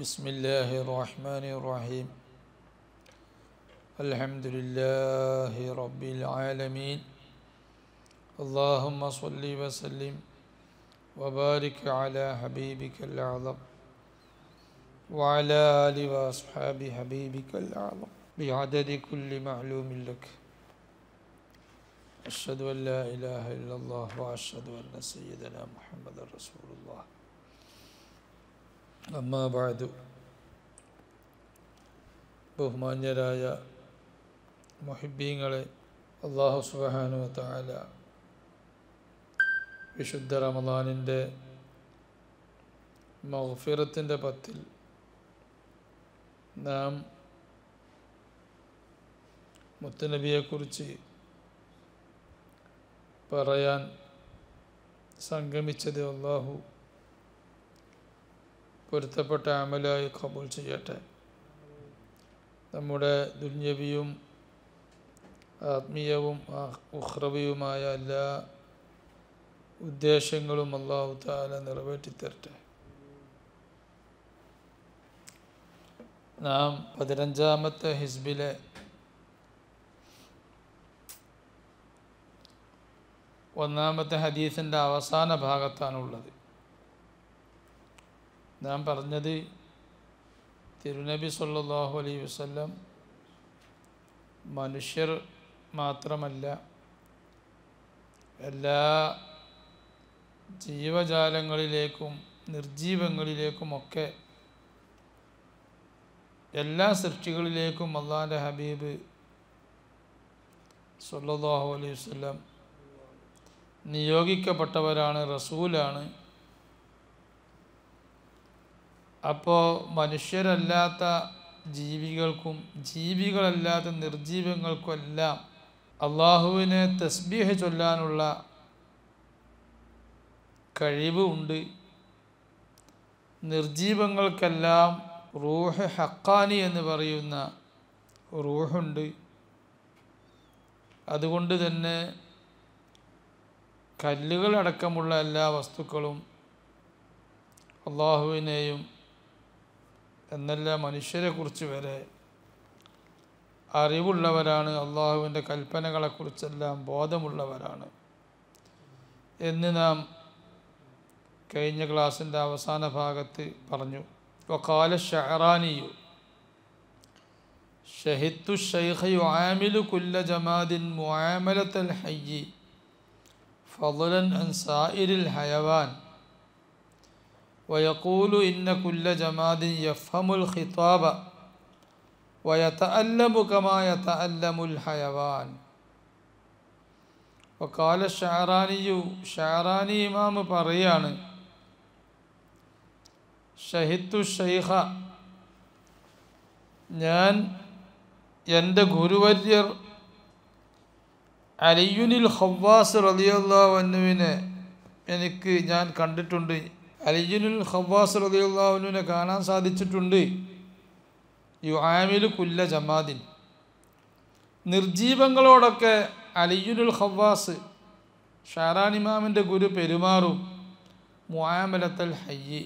بسم الله الرحمن الرحيم الحمد لله رب العالمين اللهم صل وسلم وبارك على حبيبك الأعظم وعلى آل وأصحاب حبيبك الأعظم بعدد كل معلوم لك أشهد أن لا إله إلا الله وأشهد أن سيدنا محمد رسول الله أما بعد ബഹുമാന്യരായ മുഹിബ്ബീങ്ങളെ, അല്ലാഹു സുബ്ഹാനഹു വ തആല വിശുദ്ധ റമദാനിൻ്റെ മഗ്ഫിറത്തിൻ്റെ പത്തിൽ നാം മുത്തുനബിയെക്കുറിച്ച് പറയാൻ സംഗമിച്ചത് അല്ലാഹു പൊരുത്തപ്പെട്ട അമലായി ഖബൂൽ ചെയ്യട്ടെ. നമ്മുടെ ദുന്യവിയും ആത്മീയവും ഉഖ്റവിയുമായ എല്ലാ ഉദ്ദേശങ്ങളും അല്ലാഹു തആല നിറവേറ്റിത്തരട്ടെ. നാം 15-ാമത്തെ ഹിസ്ബിലെ ഒന്നാമത്തെ ഹദീസിൻ്റെ അവസാന ഭാഗത്താണുള്ളത്. നാം പറഞ്ഞത് തിരുനബി സല്ലല്ലാഹു അലൈഹി വസല്ലം മനുഷ്യർ മാത്രമല്ല, എല്ലാ ജീവജാലങ്ങളിലേക്കും നിർജീവങ്ങളിലേക്കുമൊക്കെ എല്ലാ സൃഷ്ടികളിലേക്കും അല്ലാഹുവിൻ്റെ ഹബീബ് സല്ലല്ലാഹു അലൈഹി വസല്ലം നിയോഗിക്കപ്പെട്ടവരാണ്, റസൂലാണ്. അപ്പോൾ മനുഷ്യരല്ലാത്ത ജീവികൾക്കും ജീവികളല്ലാത്ത നിർജീവങ്ങൾക്കുമെല്ലാം അള്ളാഹുവിനെ തസ്ബീഹ് ചൊല്ലാനുള്ള കഴിവ് ഉണ്ട്. നിർജീവങ്ങൾക്കെല്ലാം റൂഹ് ഹക്കാനി എന്ന് പറയുന്ന റൂഹുണ്ട്. അതുകൊണ്ട് തന്നെ കല്ലുകളടക്കമുള്ള എല്ലാ വസ്തുക്കളും അള്ളാഹുവിനെയും എന്നല്ല മനുഷ്യരെക്കുറിച്ച് വരെ അറിവുള്ളവരാണ്, അള്ളാഹുവിൻ്റെ കൽപ്പനകളെക്കുറിച്ചെല്ലാം ബോധമുള്ളവരാണ് എന്ന് നാം കഴിഞ്ഞ ക്ലാസ്സിൻ്റെ അവസാന ഭാഗത്ത് പറഞ്ഞു. വഖാല ശഅറാനിയു ഷഹിദ്തു ശൈഖ യുആമിലു കുല്ല ജമാദിൻ മുആമലത്തൽ ഹയ്യി ഫളൻ അൻ സായിരിൽ ഹയവാൻ ويقول إن كل جماد يفهم الخطاب ويتألم كما يتألم الحيوان. وقال الشعراني شعراني ഇമാം പറയാണ്, ഷഹിദ്തു ശൈഖ, ഞാൻ എൻ്റെ ഗുരുവര്യർ അലിയുനിൽ ഖവ്വാസ് റളിയല്ലാഹു അൻഹുവിനെ ഞാൻ കണ്ടിട്ടുണ്ട്. അലിയുനുൽ ഖവ്വാസ് റളിയല്ലാഹു അൻഹുവിനെ കാണാൻ സാധിച്ചിട്ടുണ്ട്. യുആമിലു കുല്ല ജമാദിൻ, നിർജീവങ്ങളോടൊക്കെ അലിയുനുൽ ഖവ്വാസ് ഷാറാൻ ഇമാമിൻ്റെ ഗുരു പെരുമാറും. മുആമലത്തൽ ഹയ്യി,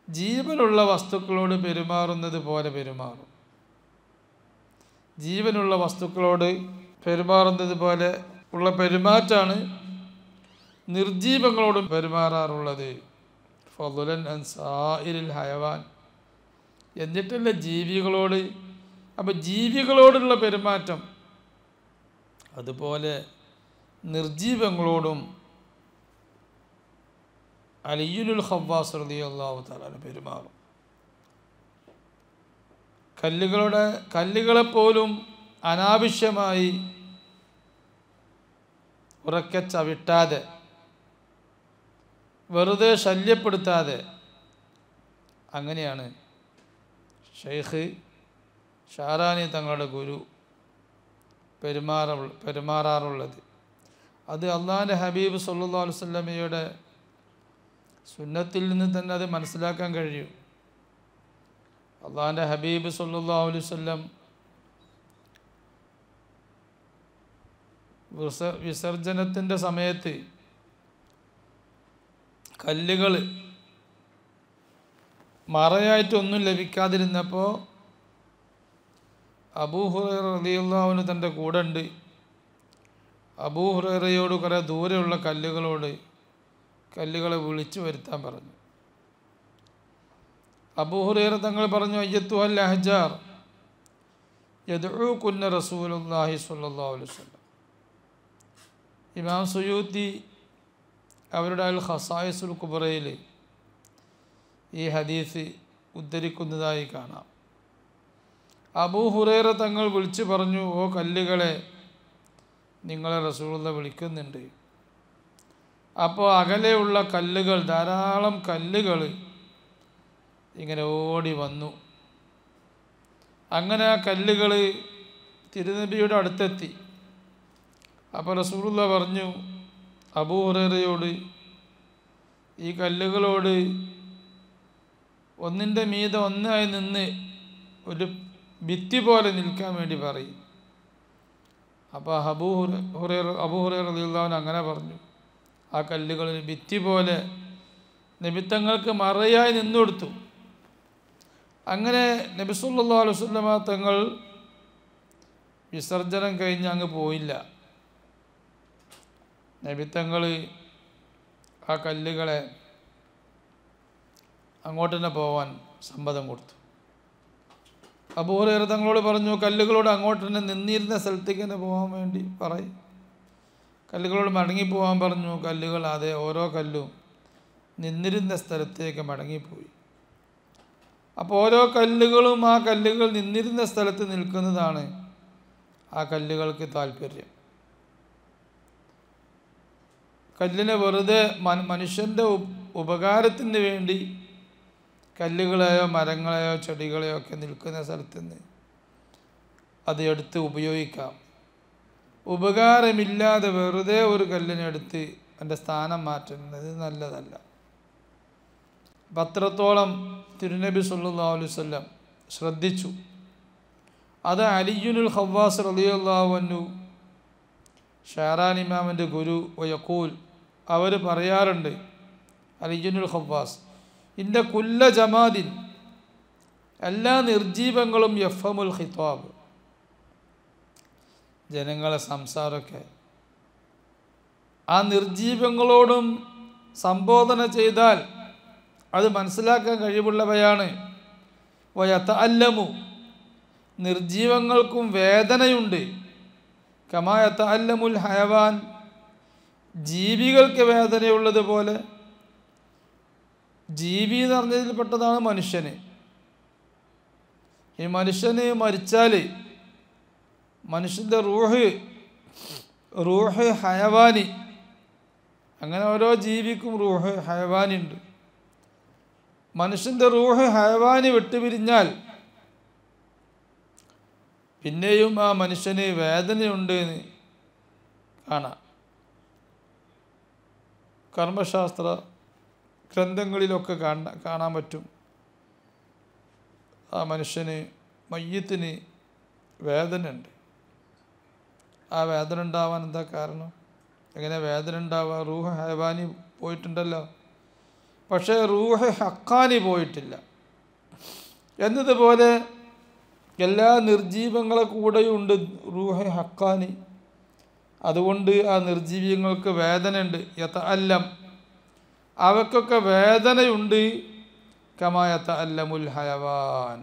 ജീവനുള്ള വസ്തുക്കളോട് പെരുമാറുന്നത് പോലെ പെരുമാറും. ജീവനുള്ള വസ്തുക്കളോട് പെരുമാറുന്നത് പോലെ ഉള്ള പെരുമാറ്റാണ് നിർജീവങ്ങളോടും പെരുമാറാറുള്ളത്. ഫളൻ അൻ സായിരിൽ ഹയവാൻ, എന്നിട്ടല്ല ജീവികളോട്. അപ്പോൾ ജീവികളോടുള്ള പെരുമാറ്റം അതുപോലെ നിർജീവങ്ങളോടും അലിയുൽ ഖവ്വാസ് റളിയല്ലാഹു തആല പെരുമാറും. കല്ലുകളെപ്പോലും അനാവശ്യമായി ഉറക്കെ ചവിട്ടാതെ, വെറുതെ ശല്യപ്പെടുത്താതെ, അങ്ങനെയാണ് ഷെയ്ഖ് ഷാറാനി തങ്ങളുടെ ഗുരു പെരുമാറാറുള്ളത്. അത് അള്ളാഹുവിൻ്റെ ഹബീബ് സല്ലല്ലാഹു അലൈഹി വസല്ലമയുടെ സുന്നത്തിൽ നിന്ന് തന്നെ അത് മനസ്സിലാക്കാൻ കഴിയും. അള്ളാഹുവിൻ്റെ ഹബീബ് സല്ലല്ലാഹു അലൈഹി വസല്ലം വിസർജനത്തിൻ്റെ സമയത്ത് കല്ലുകൾ മറയായിട്ടൊന്നും ലഭിക്കാതിരുന്നപ്പോൾ അബൂ ഹുറൈറ റളിയല്ലാഹു അൻഹു തൻ്റെ കൂടെ ഉണ്ട്. അബൂ ഹുറൈറയോട് കുറേ ദൂരെയുള്ള കല്ലുകളെ വിളിച്ചു വരുത്താൻ പറഞ്ഞു. അബൂ ഹുറൈറ തങ്ങൾ പറഞ്ഞു, അയ്യത്തുഹൽ അഹ്ജാർ യദ്ഉകുന്ന റസൂലുള്ളാഹി സ്വല്ലല്ലാഹു അലൈഹി വസല്ലം. ഇമാം സുയൂത്തി അവരുടെ അൽ ഖസായിസുൽ കുബ്രയിൽ ഈ ഹദീസ് ഉദ്ധരിക്കുന്നതായി കാണാം. അബൂ ഹുറൈറ തങ്ങൾ വിളിച്ചു പറഞ്ഞു, ഓ കല്ലുകളെ, നിങ്ങളെ റസൂലുള്ള വിളിക്കുന്നുണ്ട്. അപ്പോൾ അകലെയുള്ള കല്ലുകൾ, ധാരാളം കല്ലുകൾ ഇങ്ങനെ ഓടി വന്നു. അങ്ങനെ ആ കല്ലുകൾ തിരുനബിയുടെ അടുത്തെത്തി. അപ്പോൾ റസൂലുള്ള പറഞ്ഞു അബൂ ഹുറൈറയോട്, ഈ കല്ലുകളോട് ഒന്നിൻ്റെ മീതെ ഒന്നായി നിന്ന് ഒരു ഭിത്തി പോലെ നിൽക്കാൻ വേണ്ടി പറയും. അപ്പോൾ അബൂ ഹുറൈറ റളിയല്ലാഹു അൻഹു അങ്ങനെ പറഞ്ഞു. ആ കല്ലുകൾ ഒരു ഭിത്തി പോലെ നബിത്തങ്ങൾക്ക് മറയായി നിന്നുകൊടുത്തു. അങ്ങനെ നബി സല്ലല്ലാഹു അലൈഹി വസല്ലമ തങ്ങൾ വിസർജനം കഴിഞ്ഞ് അങ്ങ് പോയില്ല. നബിത്തങ്ങൾ ആ കല്ലുകളെ അങ്ങോട്ട് തന്നെ പോവാൻ സമ്മതം കൊടുത്തു. അബൂ ഹുറൈറ തങ്ങളോട് പറഞ്ഞു, കല്ലുകളോട് അങ്ങോട്ട് തന്നെ നിന്നിരുന്ന സ്ഥലത്തേക്ക് തന്നെ പോകാൻ വേണ്ടി പറയും. കല്ലുകളോട് മടങ്ങിപ്പോകാൻ പറഞ്ഞു. കല്ലുകൾ അതെ, ഓരോ കല്ലും നിന്നിരുന്ന സ്ഥലത്തേക്ക് മടങ്ങിപ്പോയി. അപ്പോൾ ഓരോ കല്ലുകളും ആ കല്ലുകൾ നിന്നിരുന്ന സ്ഥലത്ത് നിൽക്കുന്നതാണ് ആ കല്ലുകൾക്ക് താല്പര്യം. കല്ലിനെ വെറുതെ മനുഷ്യൻ്റെ ഉപകാരത്തിന് വേണ്ടി കല്ലുകളെയോ മരങ്ങളെയോ ചെടികളെയോ ഒക്കെ നിൽക്കുന്ന സ്ഥലത്ത് നിന്ന് അത് എടുത്ത് ഉപയോഗിക്കാം. ഉപകാരമില്ലാതെ വെറുതെ ഒരു കല്ലിനെടുത്ത് എൻ്റെ സ്ഥാനം മാറ്റുന്നത് നല്ലതല്ല. പത്രത്തോളം തിരുനബി സല്ലല്ലാഹു അലൈഹി വസല്ലം ശ്രദ്ധിച്ചു. അത് അലിയുൽ ഖവ്വാസ് റളിയല്ലാഹു അൻഹു ഷാറാൻ ഇമാമിൻ്റെ ഗുരു വയഖൂൽ അവർ പറയാറുണ്ട്, അലിയുൽ ഖവ്വാസ്, ഇന്ന കുല്ല ജമാദിൻ, എല്ലാ നിർജീവങ്ങളും യഫ്ഹമുൽ ഖിതാബ്, ജനങ്ങളെ സംസാരമൊക്കെ ആ നിർജീവങ്ങളോടും സംബോധന ചെയ്താൽ അത് മനസ്സിലാക്കാൻ കഴിവുള്ളവയാണ്. വയതഅല്ലമു, നിർജീവങ്ങൾക്കും വേദനയുണ്ട്. കമാ യതഅല്ലമുൽ ഹയവാൻ, ജീവികൾക്ക് വേദനയുള്ളതുപോലെ. ജീവി എന്ന് പറഞ്ഞതിൽപ്പെട്ടതാണ് മനുഷ്യന്. ഈ മനുഷ്യന് മരിച്ചാൽ മനുഷ്യൻ്റെ റൂഹ് ഹയവാനി, അങ്ങനെ ഓരോ ജീവിക്കും റൂഹ് ഹയവാനി ഉണ്ട്. മനുഷ്യൻ്റെ റൂഹ് ഹയവാനി വിട്ടുപിരിഞ്ഞാൽ പിന്നെയും ആ മനുഷ്യന് വേദനയുണ്ട് എന്ന് കാണാം. കർമ്മശാസ്ത്ര ഗ്രന്ഥങ്ങളിലൊക്കെ കാണാൻ പറ്റും. ആ മനുഷ്യന് മയ്യത്തിന് വേദന ഉണ്ട്. ആ വേദന ഉണ്ടാവാൻ എന്താ കാരണം? എങ്ങനെ വേദന ഉണ്ടാവുക? റൂഹ് ഹൈവാനി പോയിട്ടുണ്ടല്ലോ, പക്ഷേ റൂഹ് ഹക്കാനി പോയിട്ടില്ല. എന്നതുപോലെ എല്ലാ നിർജീവങ്ങളെ കൂടെയുണ്ട് റൂഹ് ഹക്കാനി. അതുകൊണ്ട് ആ നിർജീവങ്ങൾക്ക് വേദനയുണ്ട്. യതഅല്ലം, അവക്കൊക്കെ വേദനയുണ്ട്. കമാ യതഅല്ലമുൽ ഹയവാൻ,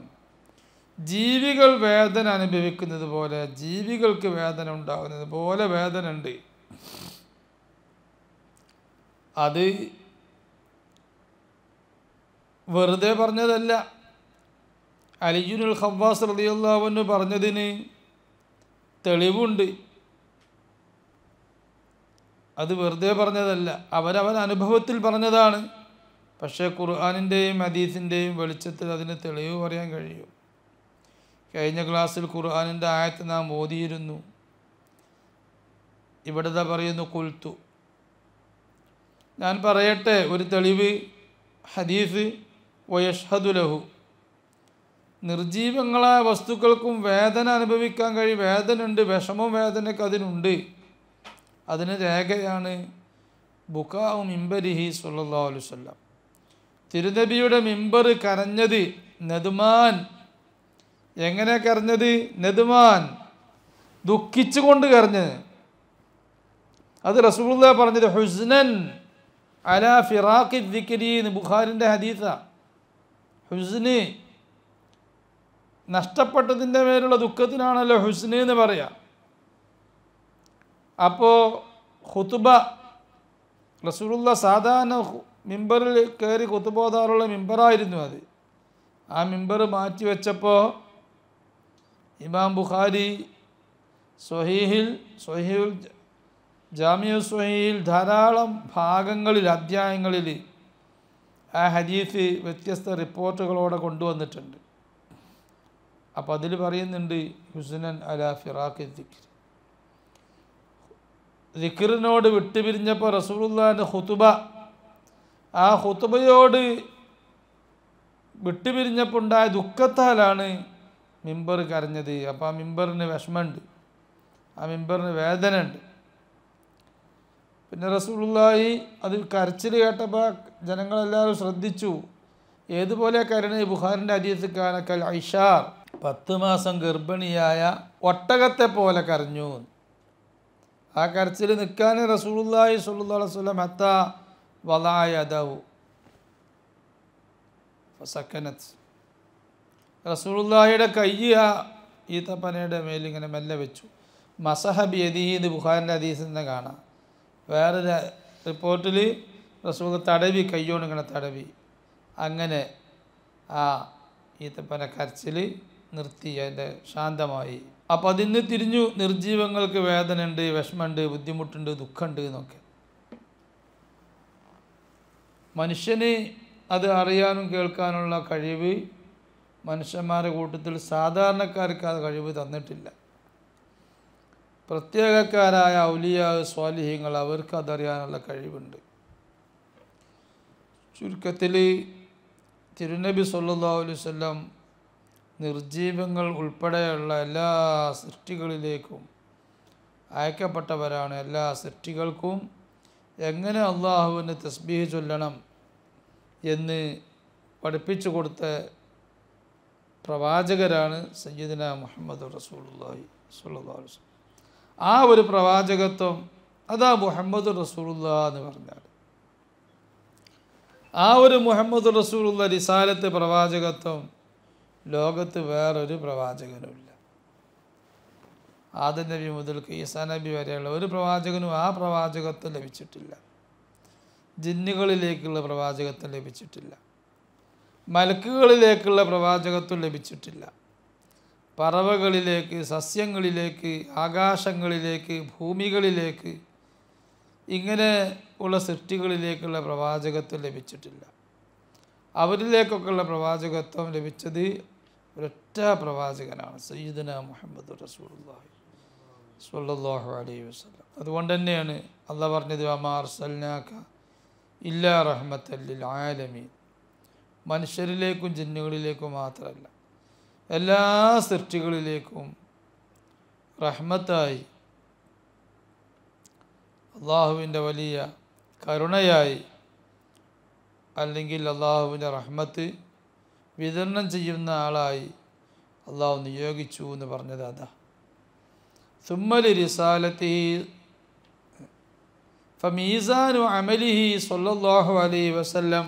ജീവികൾ വേദന അനുഭവിക്കുന്നത് പോലെ, ജീവികൾക്ക് വേദന ഉണ്ടാകുന്നത് പോലെ വേദന ഉണ്ട്. അത് വെറുതെ പറഞ്ഞതല്ല. അലിയുൽ ഖവ്വാസ് റളിയല്ലാഹു അൻഹു പറഞ്ഞതിന് തെളിവുണ്ട്. അത് വെറുതെ പറഞ്ഞതല്ല, അവരവൻ അനുഭവത്തിൽ പറഞ്ഞതാണ്. പക്ഷേ ഖുർആനിൻ്റെയും ഹദീസിൻ്റെയും വെളിച്ചത്തിൽ അതിന് തെളിവ് പറയാൻ കഴിയും. കഴിഞ്ഞ ക്ലാസ്സിൽ ഖുർആനിൻ്റെ ആയത്ത് നാം ഓതിയിരുന്നു. ഇവിടെ പറയുന്നു ഖുൽതു, ഞാൻ പറയട്ടെ ഒരു തെളിവ്. ഹദീസ് വയഷ്ഹദു ലഹു, നിർജീവങ്ങളായ വസ്തുക്കൾക്കും വേദന അനുഭവിക്കാൻ കഴിയും. വേദന ഉണ്ട്, വിഷമം വേദനയ്ക്ക് അതിനുണ്ട്. അതിന് രേഖയാണ് ബുകാഉ മിമ്പരിഹി സ്വല്ലല്ലാഹു അലൈഹി വസല്ലം, തിരുനബിയുടെ മിമ്പർ കരഞ്ഞത് നദുമാൻ. എങ്ങനെ കരഞ്ഞത്? നദുമാൻ, ദുഃഖിച്ചുകൊണ്ട് കരഞ്ഞത്. അത് റസൂലുള്ളാഹി പറഞ്ഞത് ഹുസ്നൻ അലാ ഫിറാഖി ദിക്രി എന്ന് ബുഖാരിൻ്റെ ഹദീസാ. ഹുസ്ന്, നഷ്ടപ്പെട്ടതിൻ്റെ മേലുള്ള ദുഃഖത്തിനാണല്ലോ ഹുസ്ന് എന്ന് പറയാം. അപ്പോൾ ഖുതുബ, റസൂലുള്ളാഹി സാധാരണ മിമ്പറിൽ കയറി ഖുതുബ ഓതാറുള്ള മിമ്പറായിരുന്നു അത്. ആ മിമ്പർ മാറ്റി വെച്ചപ്പോൾ ഇമാം ബുഖാരി സ്വഹീഹിൽ ജാമിഉ സ്വഹീഹിൽ ധാരാളം ഭാഗങ്ങളിൽ, അധ്യായങ്ങളിൽ ആ ഹദീസ് വ്യത്യസ്ത റിപ്പോർട്ടുകളോടെ കൊണ്ടുവന്നിട്ടുണ്ട്. അപ്പോൾ അതിൽ പറയുന്നുണ്ട് ഹുസ്നൻ അലാ ഫിറാഖി ദിക്ർ. ദിക്റിനോട് വിട്ടുപിരിഞ്ഞപ്പോൾ റസൂലുള്ളാഹിൻ്റെ ഖുതുബ, ആ ഖുതുബയോട് വിട്ടുപിരിഞ്ഞപ്പോൾ ഉണ്ടായ ദുഃഖത്താലാണ് മിമ്പർ കരഞ്ഞത്. അപ്പോൾ ആ മിമ്പറിന് വിഷമമുണ്ട്, ആ മിമ്പറിന് വേദന ഉണ്ട്. പിന്നെ റസൂലുള്ളാഹി അത് കരച്ചിൽ കേട്ടപ്പോൾ ജനങ്ങളെല്ലാവരും ശ്രദ്ധിച്ചു. ഏതുപോലെ കരണ്? ബുഖാരിൻ്റെ ഹദീസ് കാനക്കൽ ഐഷാർ, 10 മാസം ഗർഭിണിയായ ഒട്ടകത്തെ പോലെ കരഞ്ഞു. ആ കരച്ചിൽ നിൽക്കാൻ റസൂലുള്ളാഹി സ്വല്ലല്ലാഹു അലൈഹി വസല്ലം ഹത്താ വദഅ യദഹു ഫസക്കനത്. റസൂലുള്ളാഹിയുടെ കൈ ആ ഈത്തപ്പനയുടെ മേലിങ്ങനെ മെല്ലെ വെച്ചു. മസഹ ബിയദിഹി എന്ന് ബുഖാരിൻ്റെ ഹദീസിൽ നിന്ന് കാണാം. വേറൊരു റിപ്പോർട്ടിൽ റസൂൽ തടവി, കയ്യോണ്ട് ഇങ്ങനെ തടവി. അങ്ങനെ ആ ഈത്തപ്പന കരച്ചിൽ നിർത്തി, അതിൻ്റെ ശാന്തമായി. അപ്പോൾ അതിന് തിരിഞ്ഞു, നിർജീവങ്ങൾക്ക് വേദനയുണ്ട്, വിഷമമുണ്ട്, ബുദ്ധിമുട്ടുണ്ട്, ദുഃഖമുണ്ട് എന്നൊക്കെ. മനുഷ്യന് അത് അറിയാനും കേൾക്കാനുള്ള കഴിവ് മനുഷ്യന്മാരുടെ കൂട്ടത്തിൽ സാധാരണക്കാർക്ക് അത് കഴിവ് തന്നിട്ടില്ല. പ്രത്യേകക്കാരായ ഔലിയാ സ്വാലിഹീങ്ങൾ, അവർക്ക് അതറിയാനുള്ള കഴിവുണ്ട്. ചുരുക്കത്തിൽ തിരുനബി സല്ലല്ലാഹു അലൈഹി വസല്ലം നിർജീവങ്ങൾ ഉൾപ്പെടെയുള്ള എല്ലാ സൃഷ്ടികളിലേക്കും അയക്കപ്പെട്ടവരാണ്. എല്ലാ സൃഷ്ടികൾക്കും എങ്ങനെ അള്ളാഹുവിന് തസ്ബീഹ് ചൊല്ലണം എന്ന് പഠിപ്പിച്ചു കൊടുത്ത പ്രവാചകരാണ് സയ്യിദുനാ മുഹമ്മദ് റസൂലുള്ളാഹി സ്വല്ലല്ലാഹു അലൈഹി വസല്ലം. ആ ഒരു പ്രവാചകത്വം, അതാ മുഹമ്മദ് റസൂലുള്ളാഹി എന്ന് പറഞ്ഞാൽ. ആ ഒരു മുഹമ്മദ് റസൂലുള്ളാഹി റിസാലത്ത്, പ്രവാചകത്വം ലോകത്ത് വേറൊരു പ്രവാചകനുമില്ല. ആദം നബി മുതൽ ഈസാ നബി വരെയുള്ള ഒരു പ്രവാചകനും ആ പ്രവാചകത്വം ലഭിച്ചിട്ടില്ല. ജിന്നുകളിലേക്കുള്ള പ്രവാചകത്വം ലഭിച്ചിട്ടില്ല. മലക്കുകളിലേക്കുള്ള പ്രവാചകത്വം ലഭിച്ചിട്ടില്ല. പറവകളിലേക്ക്, സസ്യങ്ങളിലേക്ക്, ആകാശങ്ങളിലേക്ക്, ഭൂമികളിലേക്ക്, ഇങ്ങനെ ഉള്ള സൃഷ്ടികളിലേക്കുള്ള പ്രവാചകത്വം ലഭിച്ചിട്ടില്ല. അവരിലേക്കൊക്കെയുള്ള പ്രവാചകത്വം ലഭിച്ചത് ഒരൊറ്റ പ്രവാചകനാണ്, സയ്യിദുനാ മുഹമ്മദ് റസൂലുള്ളാഹി സ്വല്ലല്ലാഹു അലൈഹി വസല്ലം. അതുകൊണ്ട് തന്നെയാണ് അല്ലാഹ് പറഞ്ഞത് വമാ അർസൽനാക ഇല്ലാ റഹ്മത്തൻ ലിൽ ആലമീൻ. മനുഷ്യരിലേക്കും ജിന്നുകളിലേക്കും മാത്രമല്ല, എല്ലാ സൃഷ്ടികളിലേക്കും റഹ്മത്തായി, അള്ളാഹുവിൻ്റെ വലിയ കരുണയായി, അല്ലെങ്കിൽ അള്ളാഹുവിൻ്റെ റഹ്മത്ത് വിതരണം ചെയ്യുന്ന ആളായി അള്ളാഹു നിയോഗിച്ചു എന്ന് പറഞ്ഞത് അതാ. സുമ്മലി റിസാലത്തിഹി ഫമീസാനു അമലിഹി സ്വല്ലല്ലാഹു അലൈഹി വസല്ലം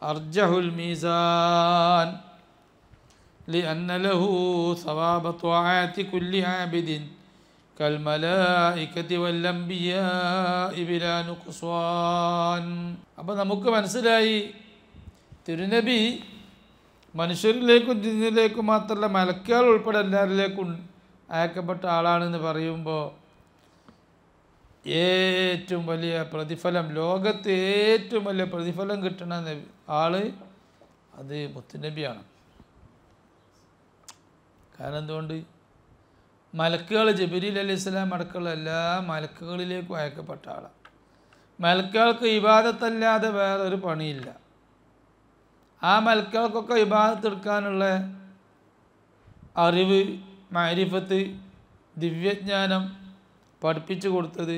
അർജഹുൽ മീസാൻ ലിഅന്ന ലഹു സവാബ ത്വആത്തി കുല്ലി ആബിദിൻ കൽമലായികതി വല്ലംബിയാഇ ബിലാ നുഖ്സാൻ. അപ്പോൾ നമുക്ക് മനസ്സിലായി, തിരുനബി മനുഷ്യരിലേക്കും ജിന്നിലേക്കും മാത്രമല്ല മലക്കുകൾ ഉൾപ്പെടെ എല്ലാവരിലേക്കും അയക്കപ്പെട്ട ആളാണെന്ന് പറയുമ്പോൾ ഏറ്റവും വലിയ പ്രതിഫലം, ലോകത്ത് ഏറ്റവും വലിയ പ്രതിഫലം കിട്ടുന്ന ആള് അത് മുത്തുനബിയാണ്. കാരണം എന്തുകൊണ്ട്? മലക്കുകൾ, ജിബ്രീൽ അലൈഹിസ്സലാം അടക്കമുള്ള എല്ലാ മലക്കുകളിലേക്കും അയക്കപ്പെട്ട ആളാണ്. മലക്കുകൾക്ക് ഇബാദത്തല്ലാതെ വേറൊരു പണിയില്ല. ആ മലക്കുകൾക്കൊക്കെ ഇബാദത്ത് എടുക്കാനുള്ള അറിവ്, മഅരിഫത്ത്, ദിവ്യജ്ഞാനം പഠിപ്പിച്ചു കൊടുത്തത്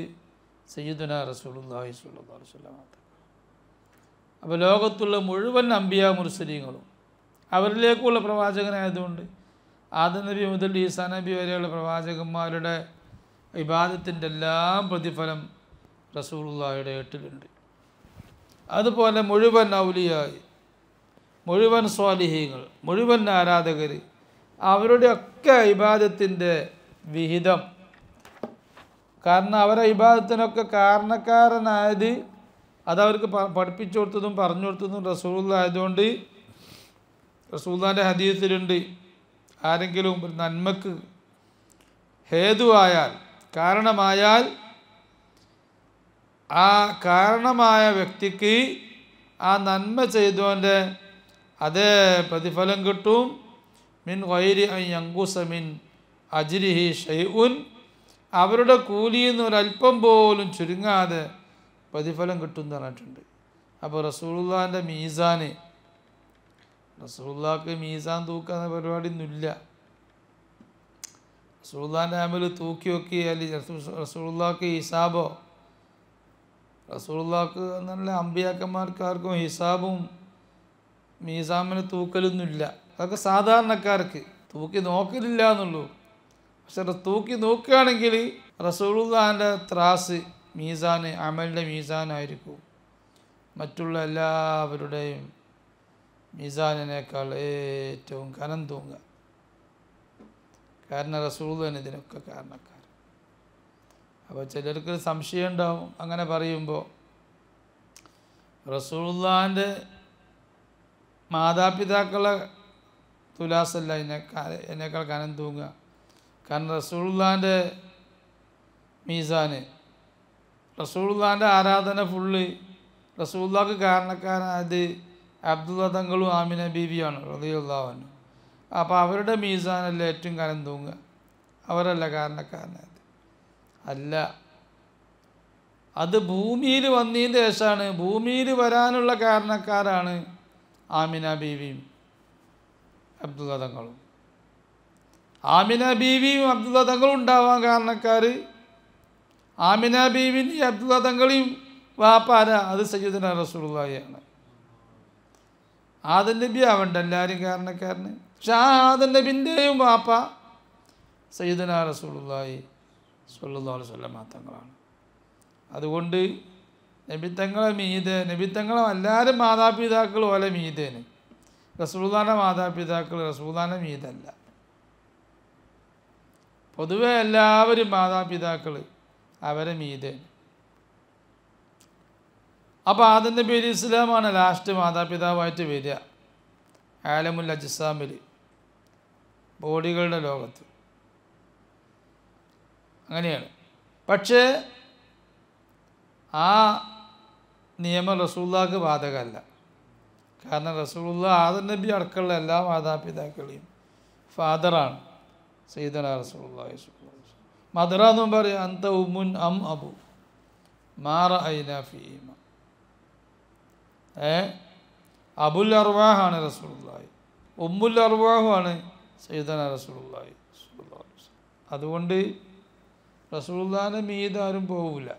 സയ്യിദുനാ റസൂലുള്ളാഹി സ്വല്ലല്ലാഹു അലൈഹി വസല്ലം. അപ്പോൾ ലോകത്തുള്ള മുഴുവൻ അംബിയ മുർസലീങ്ങളും അവരിലേക്കുള്ള പ്രവാചകനായതുകൊണ്ട് ആദം നബി മുതൽ ഈസാ നബി വരെയുള്ള പ്രവാചകന്മാരുടെ ഇബാദത്തിൻ്റെ എല്ലാം പ്രതിഫലം റസൂലുള്ളാഹിയുടെ ഏട്ടിലുണ്ട്. അതുപോലെ മുഴുവൻ ഔലിയായി, മുഴുവൻ സ്വാലിഹീങ്ങൾ, മുഴുവൻ ആരാധകർ, അവരുടെയൊക്കെ ഇബാദത്തിൻ്റെ വിഹിതം, കാരണം അവരെ ഇബാദത്തിനൊക്കെ കാരണക്കാരനായത് അതവർക്ക് പഠിപ്പിച്ചു കൊടുത്തതും പറഞ്ഞു കൊടുത്തതും റസൂലുള്ളാഹി ആയതുകൊണ്ട് റസൂലുള്ളാഹിൻ്റെ ഹദീസിലുണ്ട്, ആരെങ്കിലും ഒരു നന്മക്ക് ഹേതുവായാൽ, കാരണമായാൽ ആ കാരണമായ വ്യക്തിക്ക് ആ നന്മ ചെയ്തവൻ്റെ അതേ പ്രതിഫലം കിട്ടും. മിൻ ഗൈരി അൻ യൻഖുസ മിൻ അജ്രിഹി ഷൈഉൻ, അവരുടെ കൂലിയിൽ നിന്ന് ഒരല്പം പോലും ചുരുങ്ങാതെ പ്രതിഫലം കിട്ടും എന്ന് പറഞ്ഞിട്ടുണ്ട്. അപ്പോൾ റസൂലുള്ളാഹിൻ്റെ മീസാന്, റസൂലുള്ളാഹിക്ക് മീസാൻ തൂക്കുന്ന പരിപാടിയൊന്നുമില്ല. റസൂലുള്ളാഹിൻ്റെ അമൽ തൂക്കി നോക്കി അല്ലെങ്കിൽ റസൂലുള്ളാഹിക്ക് ഹിസാബോ, റസൂലുള്ളാഹിക്ക് നല്ല അമ്പിയാക്കന്മാർക്കാർക്കും ഹിസാബും മീസാമിന് തൂക്കലൊന്നുമില്ല. അതൊക്കെ സാധാരണക്കാർക്ക് തൂക്കി നോക്കലില്ല എന്നുള്ളൂ. പക്ഷെ തൂക്കി നോക്കുകയാണെങ്കിൽ റസൂലുള്ളാഹിൻ്റെ ത്രാസ് മീസാന് അമലിൻ്റെ മീസാനായിരിക്കും മറ്റുള്ള എല്ലാവരുടെയും മീസാനിനേക്കാൾ ഏറ്റവും കനം തൂങ്ങുക. കാരണം റസൂലുള്ളാഹിന് ഇതിനൊക്കെ കാരണക്കാരൻ. അപ്പോൾ ചിലർക്ക് സംശയം ഉണ്ടാവും അങ്ങനെ പറയുമ്പോൾ. റസൂലുള്ളാഹിൻ്റെ മാതാപിതാക്കളെ തുലാസല്ല എന്നേക്കാൾ കനം തൂങ്ങുക. കാരണം റസൂലുള്ളാഹിൻ്റെ മീസാന്, റസൂലുള്ളാഹിൻ്റെ ആരാധന ഫുള്ള് റസൂലുള്ളാഹിക്ക് കാരണക്കാരായത് അബ്ദുള്ള തങ്ങളും ആമിന ബീവിയാണ് റളിയല്ലാഹു അൻഹു. അപ്പോൾ അവരുടെ മീസാനല്ല ഏറ്റവും കനം തൂങ്ങുക, അവരല്ല കാരണക്കാരനായത്. അല്ല, അത് ഭൂമിയിൽ വന്നതിൻ്റെ ശേഷമാണ്. ഭൂമിയിൽ വരാനുള്ള കാരണക്കാരാണ് ആമിന ബീവിയും അബ്ദുള്ള തങ്ങളും. ആമിന ബീവിയും അബ്ദുള്ള തങ്ങളും ഉണ്ടാവാൻ കാരണക്കാർ ആമിന ബീവിൻ്റെയും അബ്ദുള്ള തങ്ങളെയും വാപ്പാര, അത് സയ്യിദുനാ റസൂലുള്ളാഹിയാണ്. ആദം നബി ആവണ്ട എല്ലാവരും കാരണക്കാരന്. പക്ഷെ ആ ആദം നബിൻ്റെയും വാപ്പ സയ്യിദുനാ റസൂലുള്ളാഹി സ്വല്ലല്ലാഹു അലൈഹി വസല്ലം തങ്ങളാണ്. അതുകൊണ്ട് നബിത്തങ്ങളെ മീതെ, നബിത്തങ്ങളെ എല്ലാവരും മാതാപിതാക്കൾ പോലെ മീതേന്. റസൂലുള്ളാഹിൻ്റെ മാതാപിതാക്കൾ റസൂലുള്ളാഹിൻ്റെ മീതല്ല. പൊതുവെ എല്ലാവരും മാതാപിതാക്കൾ അവരെ മീതേന്. അപ്പോൾ ആദം നബി അലൈഹി ഇസ്ലാമാണ് ലാസ്റ്റ് മാതാപിതാവായിട്ട് വരിക ആലമുൽ അജ്സാമിൽ, ബോഡികളുടെ ലോകത്ത്. അങ്ങനെയാണ്. പക്ഷേ ആ നിയമം റസൂലുള്ളാഹിക്ക് ബാധകമല്ല. കാരണം റസൂലുള്ളാഹി ആദം നബി അടക്കമുള്ള എല്ലാ മാതാപിതാക്കളെയും ഫാദറാണ് സയ്യിദുനാ റസൂലുള്ളാഹി സ്വല്ലല്ലാഹു അലൈഹി വസല്ലം. മദറ എന്നും പറയും അന്ത ഉമ്മുൻ അം അബു മാ റഅയ്നാ ഫീഹിമ. അബുൽ അർവാഹാണ് റസൂലുള്ളാഹി, ഉമ്മുൽ അർവാഹുമാണ് സയ്യിദുനാ റസൂലുള്ളാഹി സ്വല്ലല്ലാഹു അലൈഹി വസല്ലം. അതുകൊണ്ട് റസൂലുള്ളാഹിന്റെ മീതെ ആരും പോവില്ല.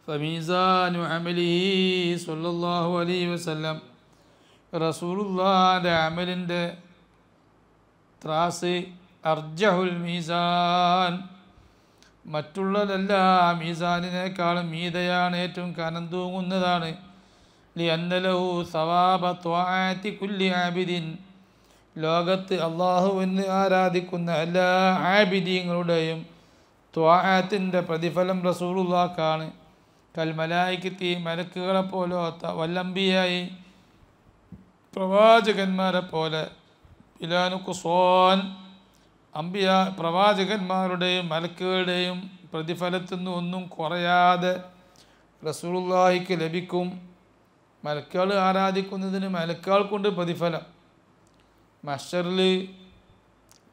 ഫമീസാനു അമലിഹി സ്വല്ലല്ലാഹു അലൈഹി വസല്ലം, റസൂലുള്ളാഹിന്റെ അമലിൻ്റെ ത്രാസ് അർജഹുൽ മീസാൻ, മറ്റുള്ളതെല്ലാ മീസാനിനേക്കാളും മീതയാണ്, ഏറ്റവും കനം തൂങ്ങുന്നതാണ്. ലിഅന്നലഹു സവാബ ത്വാഅത്തി കുല്ലി ആബിദിൻ, ലോകത്ത് അള്ളാഹുവിനെ ആരാധിക്കുന്ന എല്ലാ ആബിദീങ്ങളുടെയും ത്വാഅത്തിൻ്റെ പ്രതിഫലം റസൂലുള്ളാഹിക്കാണ്. കൽ മലായികത്തി, മലക്കുകളെ പോലത്തെ, വല്ലംബിയായി, പ്രവാചകന്മാരെ പോലെ, ബിലാനുഖ്സാൻ, അംബിയ പ്രവാചകന്മാരുടെയും മലക്കുകളുടെയും പ്രതിഫലത്തിൽ നിന്ന് ഒന്നും കുറയാതെ റസൂലുള്ളാഹിക്ക് ലഭിക്കും. മലക്കുകൾ ആരാധിക്കുന്നതിന് മലക്കുകൾ കൊണ്ട് പ്രതിഫലം.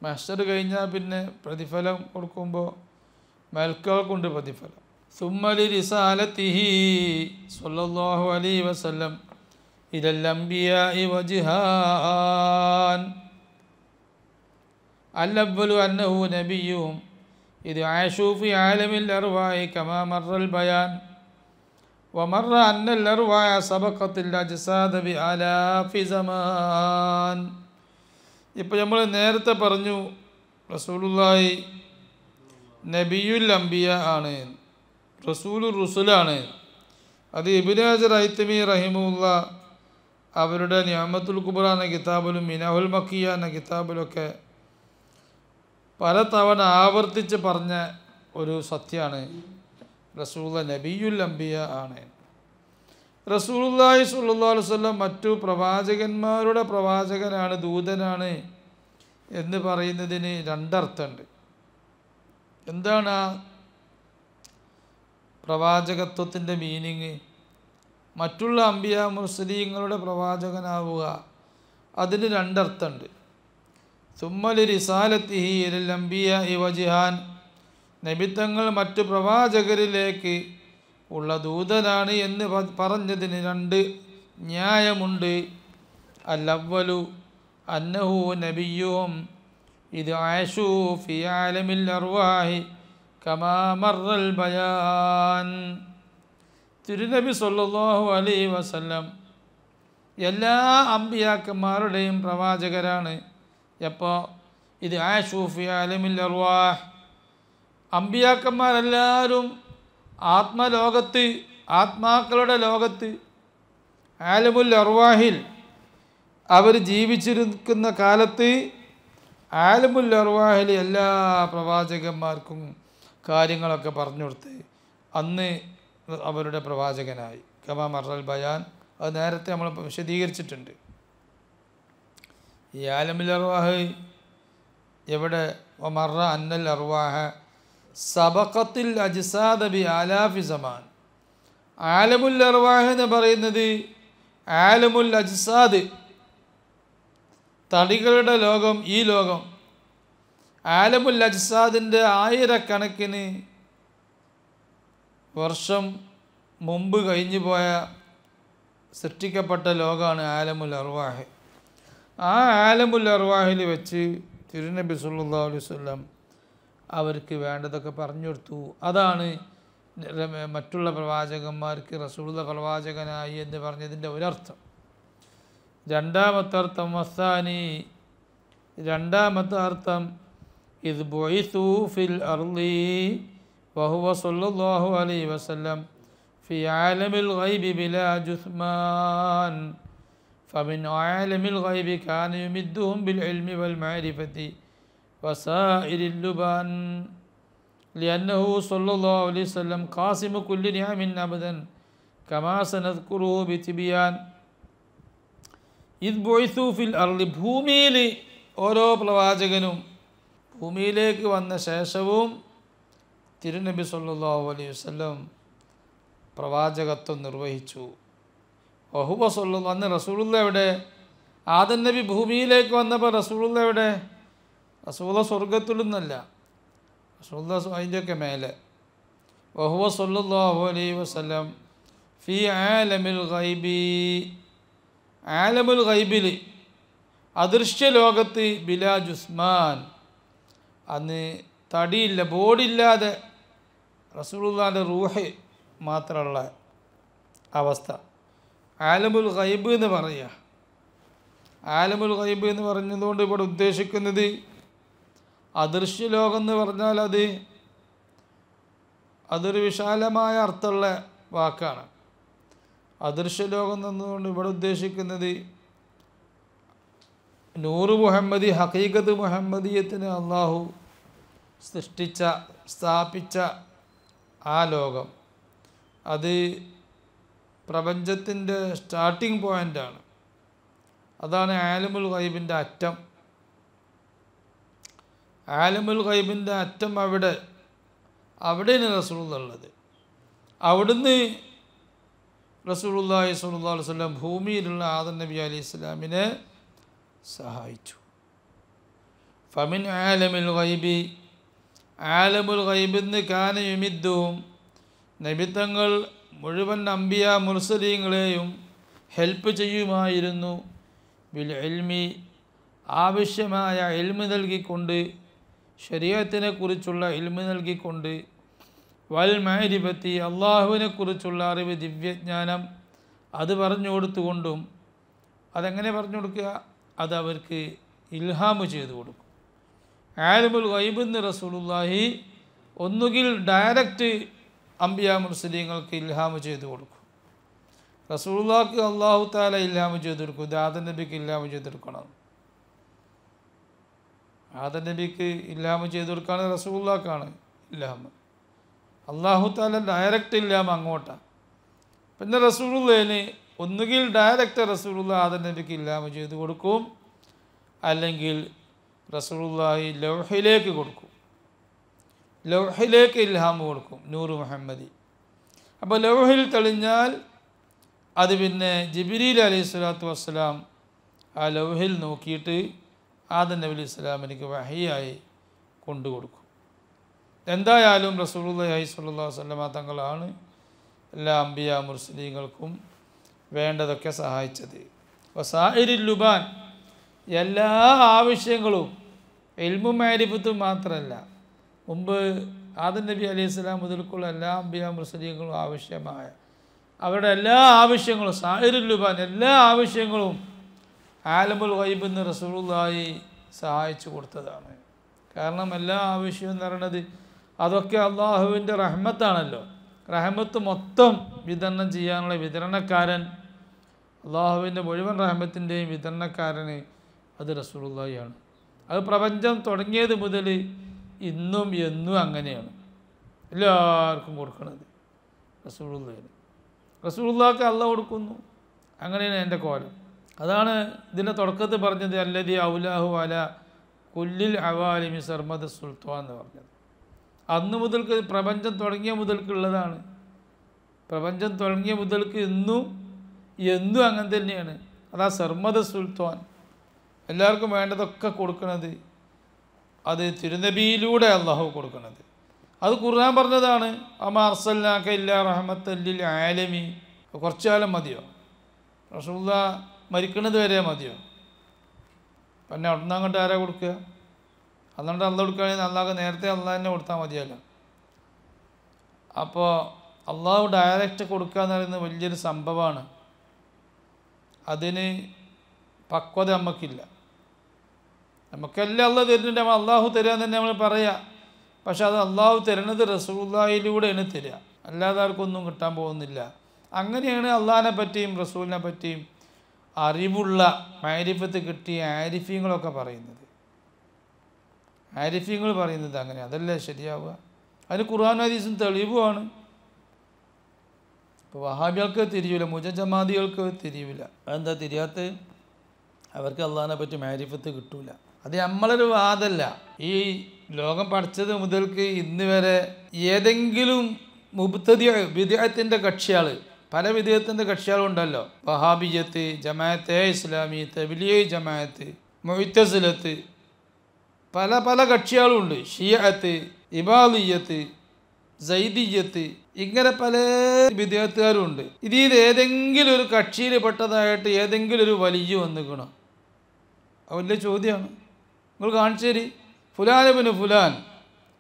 മഹ്ശർ കഴിഞ്ഞാൽ പിന്നെ പ്രതിഫലം കൊടുക്കുമ്പോൾ മലക്കുകൾ കൊണ്ട് പ്രതിഫലം. സുമ്മലി റിസാലത്തിഹി സ്വല്ലല്ലാഹു അലൈഹി വസല്ലം ഇലൽ അംബിയാഇ വജ്ഹാൻ. അൽ-അവ്വലു അന്നഹു നബിയ്യുഹും ഇദ് ആശൂ ഫി ആലമിൽ അർവാഹി കമാ മറൽ ബയാൻ. വമറ അന്നൽ അർവാഹ സബഖത്തിൽ അജ്സാദ ബി ആലാഫി സമാൻ. ഇപ്പോൾ നമ്മൾ നേരത്തെ പറഞ്ഞു റസൂലുള്ളാഹി നബിയുൽ അംബിയ ആണ്, റസൂലുർ റുസുലാണ്. അത് ഇബ്നു ഹജർ ഹൈതമി റഹിമഹുല്ല അവരുടെ നിഅമത്തുൽ കുബ്ര എന്ന കിതാബിലും മിനഹുൽ മക്കിയ എന്ന കിതാബിലൊക്കെ പല തവണ ആവർത്തിച്ച് പറഞ്ഞ ഒരു സത്യമാണ്. റസൂലുള്ളാഹി നബിയുൽ അംബിയ ആണ്. റസൂലുള്ളാഹി സ്വല്ലല്ലാഹു അലൈഹി വസല്ലം മറ്റു പ്രവാചകന്മാരുടെ പ്രവാചകനാണ്, ദൂതനാണ് എന്ന് പറയുന്നതിന് രണ്ടർത്ഥമുണ്ട്. എന്താണ് ആ പ്രവാചകത്വത്തിൻ്റെ മീനിങ്? മറ്റുള്ള അംബിയ മുർസലീങ്ങളുടെ പ്രവാചകനാവുക, അതിന് രണ്ടർത്ഥമുണ്ട്. സുമ്മലി റിസാലത്തിഹി ഇലൽ അംബിയ വജിഹാൻ, നബിത്തങ്ങൾ മറ്റു പ്രവാചകരിലേക്ക് ഉള്ള ദൂതനാണ് എന്ന് പറഞ്ഞതിന് രണ്ട് ന്യായമുണ്ട്. അൽ-അവ്വലു അന്നഹു നബിയ്യുഹും ഇത് ആയഷു ഫി ആലമിൽ അർവാഹി കമാ മർറൽ ബയാൻ. തിരുനബി സല്ലല്ലാഹു അലൈഹി വസല്ലം എല്ലാ അമ്പിയാക്കന്മാരുടെയും പ്രവാചകരാണ്. എപ്പോൾ? ഇത് ആയഷു ഫി ആലമിൽ അർവാഹ്, അമ്പിയാക്കന്മാരെല്ലാവരും ആത്മലോകത്ത്, ആത്മാക്കളുടെ ലോകത്ത്, ആലമുൽ അർവാഹിൽ അവർ ജീവിച്ചിരിക്കുന്ന കാലത്ത് ആലമുൽ അർവാഹിൽ എല്ലാ പ്രവാചകന്മാർക്കും കാര്യങ്ങളൊക്കെ പറഞ്ഞു കൊടുത്ത് അന്ന് അവരുടെ പ്രവാചകനായി. കമാ മർറൽ ബയാൻ, അത് നേരത്തെ നമ്മൾ വിശദീകരിച്ചിട്ടുണ്ട്. ഈ ആലമുൽ അർവാഹ് എവിടെ? മർറ അന്നൽ അർവാഹ സബഖത്തിൽ അജ്സാദ ബി ആലാഫി സമാൻ. ആലമുൽ അർവാഹ് എന്ന് പറയുന്നത് ആലമുൽ അജ്സാദ്, തടികളുടെ ലോകം, ഈ ലോകം. ആലമുൽ അജ്സാദിൻ്റെ ആയിരക്കണക്കിന് വർഷം മുമ്പ് കഴിഞ്ഞു പോയ സൃഷ്ടിക്കപ്പെട്ട ലോകമാണ് ആലമുൽ അർവാഹ്. ആ ആലമുൽ അർവാഹിൽ വെച്ച് തിരുനബി സല്ലല്ലാഹു അലൈഹി വസല്ലം അവർക്ക് വേണ്ടതൊക്കെ പറഞ്ഞു കൊടുത്തു. അതാണ് മറ്റുള്ള പ്രവാചകന്മാർക്ക് റസൂലുള്ളാഹി പ്രവാചകനായി എന്ന് പറഞ്ഞതിൻ്റെ ഒരർത്ഥം. രണ്ടാമത്തെ അർത്ഥം വസാനി, രണ്ടാമത്തെ അർത്ഥം ഇദ് ബുഇസു ഫിൽ അർളി വഹുവ സല്ലല്ലാഹു അലൈഹി വസല്ലം ഫി ആലമിൽ ഗൈബി ബിലാ ജുസ്മാൻ ഫമിൻ ആലമിൽ ഗൈബി കാന യുമിദ്ദുഹും ബിൽ ഇൽമി വൽ മഅരിഫതി വസാഇരിൽ ലുബാൻ ലിഅന്നഹു സല്ലല്ലാഹു അലൈഹി വസല്ലം ഖാസിമു കുല്ലി നിഅമിൻ അബദൻ കമാ സനദ്കുറുഹു ബിതിബിയാൻ. ഇദ് ബുഇസു ഫിൽ അർളി, ഭൂമിയിൽ ഓരോ പ്രവാചകനും ഭൂമിയിലേക്ക് വന്ന ശേഷവും തിരുനബി സല്ലല്ലാഹു അലൈഹി വസല്ലം പ്രവാചകത്വം നിർവഹിച്ചു. വഹുവ സല്ലല്ലാഹു, അന്ന് റസൂലുള്ളാഹി എവിടെ? ആദം നബി ഭൂമിയിലേക്ക് വന്നപ്പോൾ റസൂലുള്ളാഹി എവിടെ? റസൂലുള്ളാഹി സ്വർഗത്തിലൊന്നല്ല, റസൂലുള്ളാഹി അതിൻ്റെയൊക്കെ മേലെ. വഹുവ സല്ലല്ലാഹു അലൈഹി വസല്ലം ഫി ആലമിൽ ഗൈബി, ആലമുൽ ഗൈബിൽ അദൃശ്യ ലോകത്ത് ബിലാ ജുസ്മാൻ, അന്ന് തടിയില്ല, ബോഡിയില്ലാതെ റസൂലുള്ളാഹിൻ്റെ റൂഹ് മാത്രമുള്ള അവസ്ഥ. ആലമുൽ ഗൈബ് എന്ന് പറയുക. ആലമുൽ ഗൈബ് എന്ന് പറഞ്ഞതുകൊണ്ട് ഇവിടെ ഉദ്ദേശിക്കുന്നത് അദൃശ്യ ലോകം എന്ന് പറഞ്ഞാൽ അതൊരു വിശാലമായ അർത്ഥമുള്ള വാക്കാണ്. അദൃശ്യ ലോകം എന്നതുകൊണ്ട് ഇവിടെ ഉദ്ദേശിക്കുന്നത് നൂറ് മുഹമ്മദി, ഹഖീഖത്ത് മുഹമ്മദിയത്തിന് അള്ളാഹു സൃഷ്ടിച്ച, സ്ഥാപിച്ച ആ ലോകം, അത് പ്രപഞ്ചത്തിൻ്റെ സ്റ്റാർട്ടിംഗ് പോയിൻ്റാണ്. അതാണ് ആലമുൽ ഗൈബിൻ്റെ അറ്റം. ആലമുൽ ഗൈബിൻ്റെ അറ്റം അവിടെയാണ് റസൂലുള്ളാഹി ഉള്ളത്. അവിടുന്ന് റസൂലുള്ളാഹി സ്വല്ലല്ലാഹു അലൈഹി വസല്ലം ഭൂമിയിലുള്ള ആദം നബി അലൈഹി ഇസ്ലാമിനെ സഹായിച്ചു. ഫമിൻ ആലമിൽ ഗൈബി, ആലമുൽ ഗൈബിന്ന് കാന യുമിദ്ദുഹും, നബിത്തങ്ങൾ മുഴുവൻ അംബിയ മുർസലീങ്ങളെയും ഹെൽപ്പ് ചെയ്യുമായിരുന്നു. ബിൽ ഇൽമി, ആവശ്യമായ ഇൽമ് നൽകിക്കൊണ്ട്, ശരീഅത്തിനെ കുറിച്ചുള്ള ഇൽമ് നൽകിക്കൊണ്ട്, വൽ മഅരിഫത്തി അള്ളാഹുവിനെ കുറിച്ചുള്ള അറിവ്, ദിവ്യജ്ഞാനം അത് പറഞ്ഞു കൊടുത്തുകൊണ്ടും. അതെങ്ങനെ പറഞ്ഞു കൊടുക്കുക? അത് അവർക്ക് ഇൽഹാമ് ചെയ്തു കൊടുക്കും. ആലിമുൽ ഗൈബ് എന്ന് റസൂലുള്ളാഹി ഒന്നുകിൽ ഡയറക്റ്റ് അംബിയാ മുർസലീങ്ങൾക്ക് ഇൽഹാമ് ചെയ്തു കൊടുക്കും. റസൂലുള്ളാഹിക്ക് അള്ളാഹു തആല ഇൽഹാമ് ചെയ്തു കൊടുക്കും. ഇത് ആദം നബിക്ക് ഇൽഹാമ് ചെയ്തു കൊടുക്കണം. ആദം നബിക്ക് ഇൽഹാമ് ചെയ്തു കൊടുക്കുകയാണ്, റസൂലുള്ളാഹിക്കാണ് ഇൽഹാമ്. അള്ളാഹു തആല ഡയറക്റ്റ് ഇൽഹാമ് അങ്ങോട്ടാണ്. പിന്നെ റസൂലുള്ളാഹിന് ഒന്നുകിൽ ഡയറക്റ്റ് റസൂലുള്ളാഹി ആദം നബിക്ക് ഇൽഹാമ് ചെയ്തു കൊടുക്കും, അല്ലെങ്കിൽ റസൂലുള്ളാഹി ലൗഹിലേക്ക് കൊടുക്കും. ലൗഹിലേക്ക് ഇൽഹാമ് കൊടുക്കും, നൂറ് മുഹമ്മദി. അപ്പോൾ ലൗഹിൽ തെളിഞ്ഞാൽ അത് പിന്നെ ജിബ്രീൽ അലൈഹി സ്വലാത്തു വസ്സലാം ആ ലൗഹിൽ നോക്കിയിട്ട് ആദം നബി അലൈഹി സ്വലാമിലേക്ക് വഹിയായി കൊണ്ടുകൊടുക്കും. എന്തായാലും റസൂലുള്ളാഹി സ്വല്ലല്ലാഹു അലൈഹി വസല്ലമ തങ്ങളാണ് എല്ലാ അംബിയാ മുർസലീങ്ങൾക്കും വേണ്ടതൊക്കെ സഹായിച്ചത്. വസാഇരിൽ ലുബാൻ, എല്ലാ ആവശ്യങ്ങളും ഇൽമും മഅരിഫത്തും മാത്രമല്ല, മുമ്പ് ആദം നബി അലൈഹി സ്വലാം മുതൽക്കുള്ള എല്ലാ അംബിയാ മുർസലീങ്ങളും ആവശ്യമായ അവരുടെ എല്ലാ ആവശ്യങ്ങളും, സാഇറുൽ ലുബാൻ എല്ലാ ആവശ്യങ്ങളും ആലമുൽ ഗൈബ് എന്ന് റസൂലുള്ളാഹി സഹായിച്ചു കൊടുത്തതാണ്. കാരണം എല്ലാ ആവശ്യവും എന്ന് പറയുന്നത് അതൊക്കെ അള്ളാഹുവിൻ്റെ റഹ്മത്താണല്ലോ. റഹ്മത്ത് മൊത്തം വിതരണം ചെയ്യാനുള്ള വിതരണക്കാരൻ, അള്ളാഹുവിൻ്റെ മുഴുവൻ റഹ്മത്തിൻ്റെയും വിതരണക്കാരന് അത് റസൂലുള്ളാഹിയാണ്. അത് പ്രപഞ്ചം തുടങ്ങിയത് മുതൽ ഇന്നും എന്നും അങ്ങനെയാണ് എല്ലാവർക്കും കൊടുക്കുന്നത്. റസൂലുള്ളാഹിന്, റസൂലുള്ളാഹിക്ക് അള്ളാഹ് കൊടുക്കുന്നു. അങ്ങനെയാണ് എൻ്റെ കോലം. അതാണ് ഇതിൻ്റെ തുടക്കത്തിൽ പറഞ്ഞത് അല്ലദി ഔലാഹു അല കുല്ലിൽ അവാലിമി സർമദ സുൽത്താൻ എന്ന് പറഞ്ഞത്. അന്ന് മുതൽക്ക്, പ്രപഞ്ചം തുടങ്ങിയ മുതൽക്കുള്ളതാണ്. പ്രപഞ്ചം തുടങ്ങിയ മുതൽക്ക് എന്നും അങ്ങനെ തന്നെയാണ്. അതാ സർമദ സുൽത്താൻ, എല്ലാവർക്കും വേണ്ടതൊക്കെ കൊടുക്കുന്നത്. അത് തിരുനബിയിലൂടെ അള്ളാഹു കൊടുക്കുന്നത്. അത് ഖുർആൻ പറഞ്ഞതാണ്. അമാ അർസൽനാക ഇല്ലാ റഹ്മത്തൽ ലിൽ ആലമീൻ. കുറച്ചു കാലം മതിയോ? റസൂലുള്ളാഹി മരിക്കുന്നത് വരെ മതിയോ? പിന്നെ അവിടെ നിന്ന് അങ്ങോട്ട് ആരാ കൊടുക്കുക? അതുകൊണ്ട് അള്ളാഹ് കൊടുക്കുകയാണെങ്കിൽ അള്ളാഹ് നേരത്തെ അള്ളാഹ് തന്നെ കൊടുത്താൽ മതിയല്ലോ. അപ്പോൾ അള്ളാഹു ഡയറക്റ്റ് കൊടുക്കുക എന്ന് പറയുന്നത് വലിയൊരു സംഭവമാണ്. അതിന് പക്വത നമുക്കില്ല. നമുക്കെല്ലാം അള്ളാഹ് തരുന്നുണ്ട്, നമ്മൾ അള്ളാഹു തരാന്ന് തന്നെ നമ്മൾ പറയാം. പക്ഷെ അത് അള്ളാഹു തരുന്നത് റസൂലുള്ളാഹിയിലൂടെയാണ് തരിക, അല്ലാതെ ആർക്കൊന്നും കിട്ടാൻ പോകുന്നില്ല. അങ്ങനെയാണ് അള്ളാഹിനെ പറ്റിയും റസൂലിനെ പറ്റിയും അറിവുള്ള മഅരിഫത്ത് കിട്ടിയ ആരിഫീങ്ങളൊക്കെ പറയുന്നത്. ആരിഫീങ്ങൾ പറയുന്നത് അങ്ങനെ, അതല്ലേ ശരിയാവുക? അതിന് ഖുർആൻ ഹദീസും തെളിവുമാണ്. ഇപ്പോൾ വഹാബികൾക്ക് തിരിയില്ല, മുജജമാദികൾക്ക് തിരിയില്ല. അതെന്താ തിരിയാത്ത? അവർക്ക് അള്ളാഹിനെ പറ്റി മഅരിഫത്ത് കിട്ടൂല. അത് നമ്മളൊരു വാദമല്ല. ഈ ലോകം പഠിച്ചത് മുതൽക്ക് ഇന്ന് വരെ ഏതെങ്കിലും മുബ്തദി ബിദ്അത്തിന്റെ കക്ഷികൾ, പല വിധത്തിൻ്റെ കക്ഷികളുണ്ടല്ലോ. വഹാബിയത്ത്, ജമാഅത്തെ ഇസ്ലാമി, തബ്ലീഗ് ജമാഅത്ത്, മുഅ്തസിലത്ത്, പല പല കക്ഷികളുണ്ട്. ഷിയഅത്ത്, ഇബാദിയ്യത്ത്, സൈദിയ്യത്ത്, ഇങ്ങനെ പല വിദ്യാർത്ഥികാരുണ്ട്. ഇതിൽ ഏതെങ്കിലും ഒരു കക്ഷിയിൽ പെട്ടതായിട്ട് ഏതെങ്കിലും ഒരു വലിയ വന്നിക്കണോ? അത് വലിയ ചോദ്യമാണ്. നിങ്ങൾ കാണിച്ചു തരി. ഫുലാൻ ഫുലാൻ